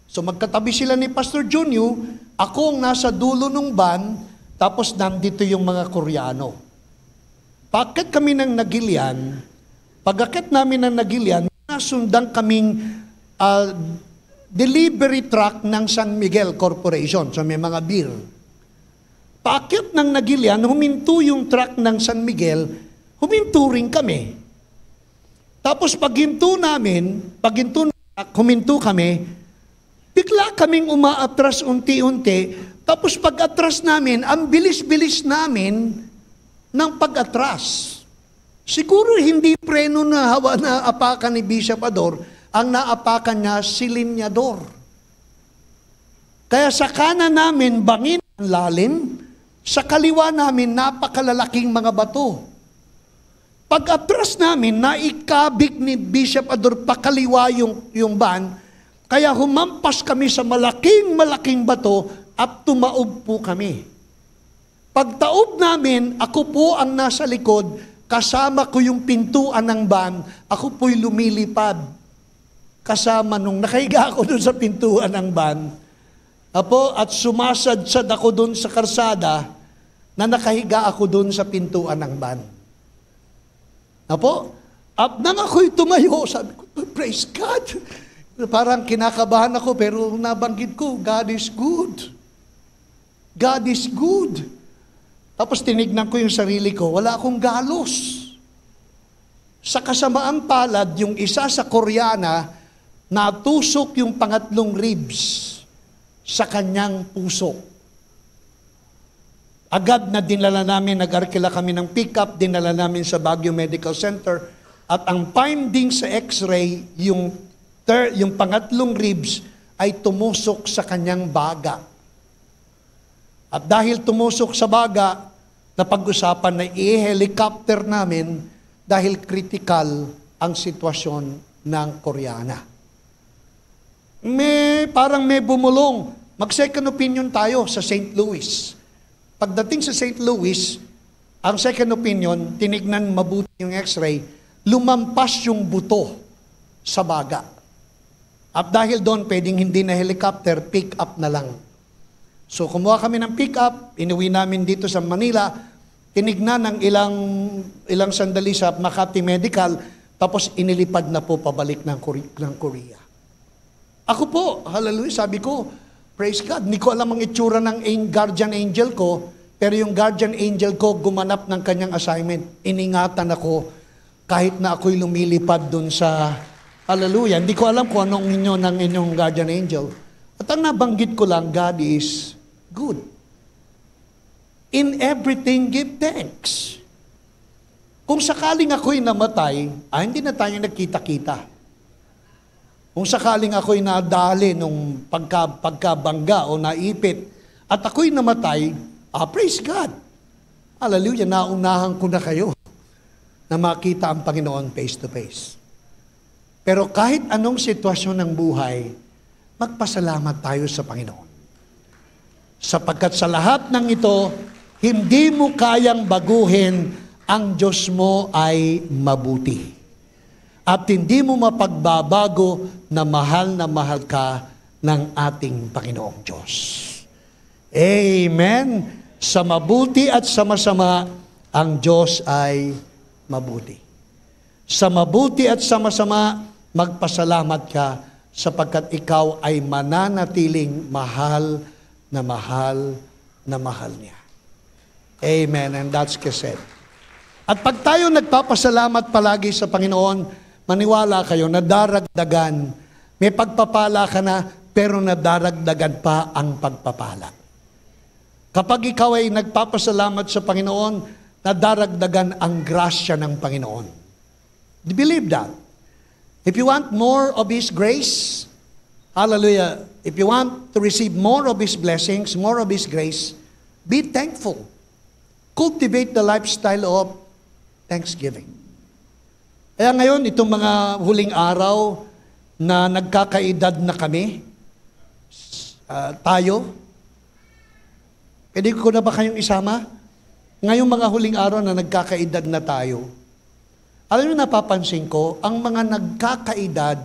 So magkatabi sila ni Pastor Junio, ako ang nasa dulo ng van, tapos nandito yung mga Koreano. Pagkat kami ng Nagilian, pagkakit namin ng Nagilian, nasundan kaming delivery truck ng San Miguel Corporation, so may mga beer. Paakyat ng Nagilian, huminto yung truck ng San Miguel, huminto rin kami. Tapos paghinto namin, huminto kami, bigla kaming umaatras unti-unti, Tapos pag-atras namin, ang bilis-bilis namin ng pag-atras. Siguro hindi preno na hawa na apakan ni Bishop Ador, ang naapakan niya si linyador. Kaya sa kanan namin, bangin ang lalim, sa kaliwa namin, napakalalaking mga bato. Pag-atras namin, naikabig ni Bishop Ador pakaliwa yung van, kaya humampas kami sa malaking bato at tumaob po kami. Pagtaob namin, ako po ang nasa likod, kasama ko yung pintuan ng van, ako po'y lumilipad. Kasama nung nakahiga ako doon sa pintuan ng van, at sumasadsad ako doon sa karsada, na nakahiga ako doon sa pintuan ng van. At nang ako'y tumayo, sabi ko, praise God. Parang kinakabahan ako, pero nabanggit ko, God is good. God is good. Tapos tinignan ko yung sarili ko, wala akong galos. Sa kasamaang palad, yung isa sa Koreana, natusok yung pangatlong ribs sa kanyang puso. Agad na dinala namin, nag-arkila kami ng pick-up, dinala namin sa Baguio Medical Center, at ang finding sa x-ray, yung pangatlong ribs ay tumusok sa kanyang baga. At dahil tumusok sa baga, napag-usapan na i-helicopter namin dahil critical ang sitwasyon ng Koreana. Parang may bumulong. Mag-second opinion tayo sa St. Louis. Pagdating sa St. Louis, ang second opinion, tinignan mabuti yung x-ray, lumampas yung buto sa baga. At dahil doon, pwedeng hindi na helicopter, pick up na lang. So kumuha kami ng pick-up, inuwi namin dito sa Manila, tinignan ng ilang sandali sa Makati Medical, tapos inilipad na po pabalik ng Korea. Ako po, hallelujah, sabi ko, praise God, hindi ko alam ang itsura ng guardian angel ko, pero yung guardian angel ko gumanap ng kanyang assignment. Iningatan ako kahit na ako'y lumilipad dun sa, hallelujah, hindi ko alam kung anong inyo ng inyong guardian angel. At ang nabanggit ko lang, God is good. In everything, give thanks. Kung sakaling ako'y namatay, hindi na tayo nagkita-kita. Kung sakaling ako'y nadali nung pagkabangga o naipit, at ako'y namatay, praise God. Hallelujah, naunahan ko na kayo na makita ang Panginoon face to face. Pero kahit anong sitwasyon ng buhay, magpasalamat tayo sa Panginoon. Sapagkat sa lahat ng ito, hindi mo kayang baguhin, ang Diyos mo ay mabuti. At hindi mo mapagbabago na mahal ka ng ating Panginoong Diyos. Amen. Sa mabuti at sa masama, ang Diyos ay mabuti. Sa mabuti at sa masama, magpasalamat ka sapagkat ikaw ay mananatiling mahal niya. Amen. And that's said. At pag tayo nagpapasalamat palagi sa Panginoon, maniwala kayo, nadaragdagan. May pagpapala ka na, pero nadaragdagan pa ang pagpapala. Kapag ikaw ay nagpapasalamat sa Panginoon, nadaragdagan ang grasya ng Panginoon. Do you believe that? If you want more of His grace, hallelujah, if you want to receive more of His blessings, more of His grace, be thankful. Cultivate the lifestyle of thanksgiving. Kaya ngayon, itong mga huling araw na nagkakaedad na kami, tayo, pwede ko na ba kayong isama? Ngayong mga huling araw na nagkakaedad na tayo, alam niyo, napapansin ko, ang mga nagkakaedad,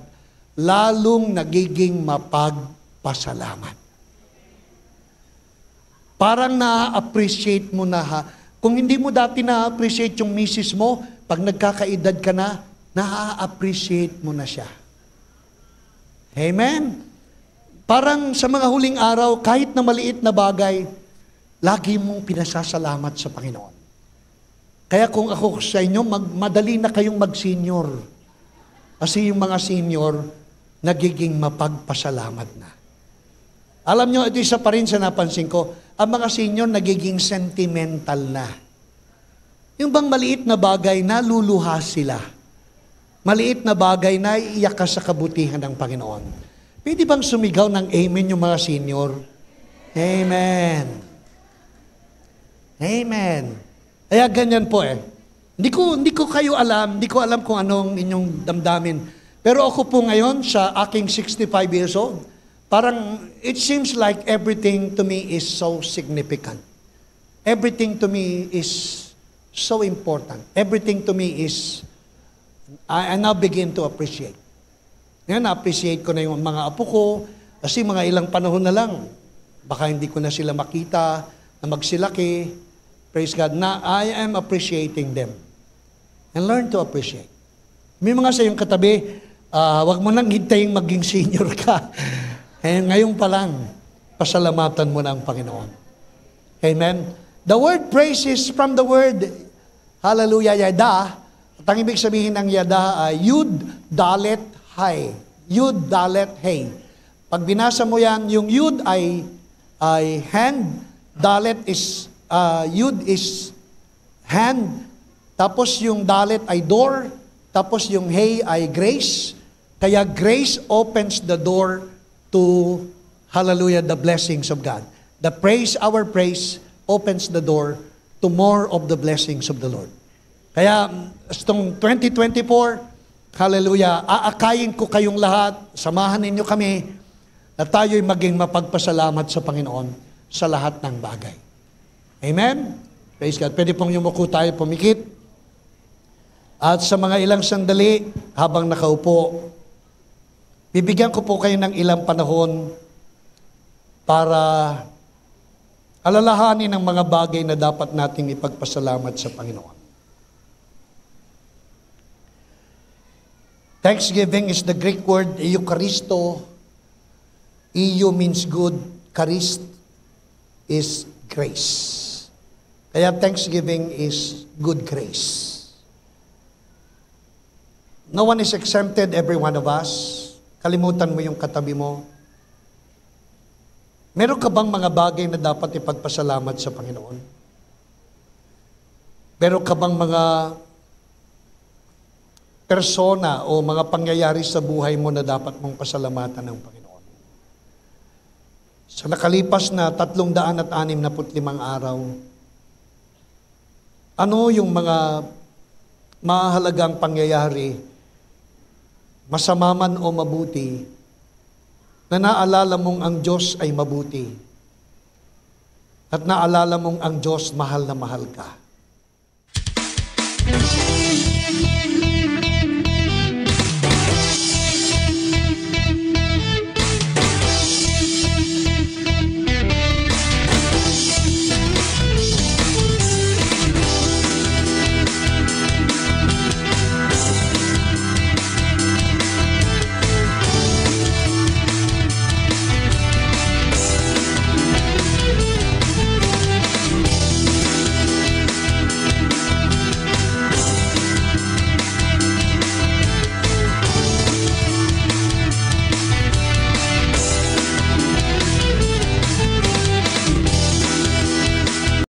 lalong nagiging mapagpasalamat. Parang na-appreciate mo na Kung hindi mo dati na-appreciate yung misis mo, pag nagkakaedad ka na, na-appreciate mo na siya. Amen? Parang sa mga huling araw, kahit na maliit na bagay, lagi mong pinasasalamat sa Panginoon. Kaya kung ako sa inyo, madali na kayong mag-senior. Kasi yung mga senior, nagiging mapagpasalamat na. Alam nyo, ito isa pa rin sa napansin ko, ang mga senior nagiging sentimental na. Yung bang maliit na bagay, naluluha sila. Maliit na bagay, naiiyak ka sa kabutihan ng Panginoon. Pwede bang sumigaw ng amen yung mga senior? Amen. Amen. Kaya ganyan po eh. Hindi ko kayo alam, hindi ko alam kung anong inyong damdamin. Pero ako po ngayon, sa aking 65 years old, parang it seems like everything to me is so significant. Everything to me is so important. Everything to me is, I now begin to appreciate. Ngayon, na-appreciate ko na yung mga apo ko, kasi mga ilang panahon na lang, baka hindi ko na sila makita, na magsilaki. Praise God, na I am appreciating them. And learn to appreciate. May mga sa iyong katabi, wag mo nang hintayin maging senior ka. Ngayon pa lang, pasalamatan mo na ang Panginoon. Amen? The word praise is from the word, hallelujah, yada. At ang ibig sabihin ng yada ay yud, dalet, hay. Yud, dalet, hay. Pag binasa mo yan, yung yud ay hand, dalet is, yud is hand, tapos yung dalet ay door, tapos yung hay ay grace. Kaya grace opens the door to, hallelujah, the blessings of God. The praise, our praise, opens the door to more of the blessings of the Lord. Kaya, itong 2024, hallelujah, aakayin ko kayong lahat, samahan ninyo kami, na tayo'y maging mapagpasalamat sa Panginoon sa lahat ng bagay. Amen? Praise God. Pwede pong yumuko tayo, pumikit. At sa mga ilang sandali, habang nakaupo, bibigyan ko po kayo ng ilang panahon para alalahanin ang mga bagay na dapat nating ipagpasalamat sa Panginoon. Thanksgiving is the Greek word Eucharisto. EU means good. Charist is grace. Kaya Thanksgiving is good grace. No one is exempted, every one of us. Kalimutan mo yung katabi mo. Meron ka bang mga bagay na dapat ipagpasalamat sa Panginoon? Meron ka bang mga persona o mga pangyayari sa buhay mo na dapat mong pasalamatan ng Panginoon? Sa nakalipas na 365 araw, ano yung mga mahalagang pangyayari, masama man o mabuti, na naalala mong ang Diyos ay mabuti at naalala mong ang Diyos mahal na mahal ka?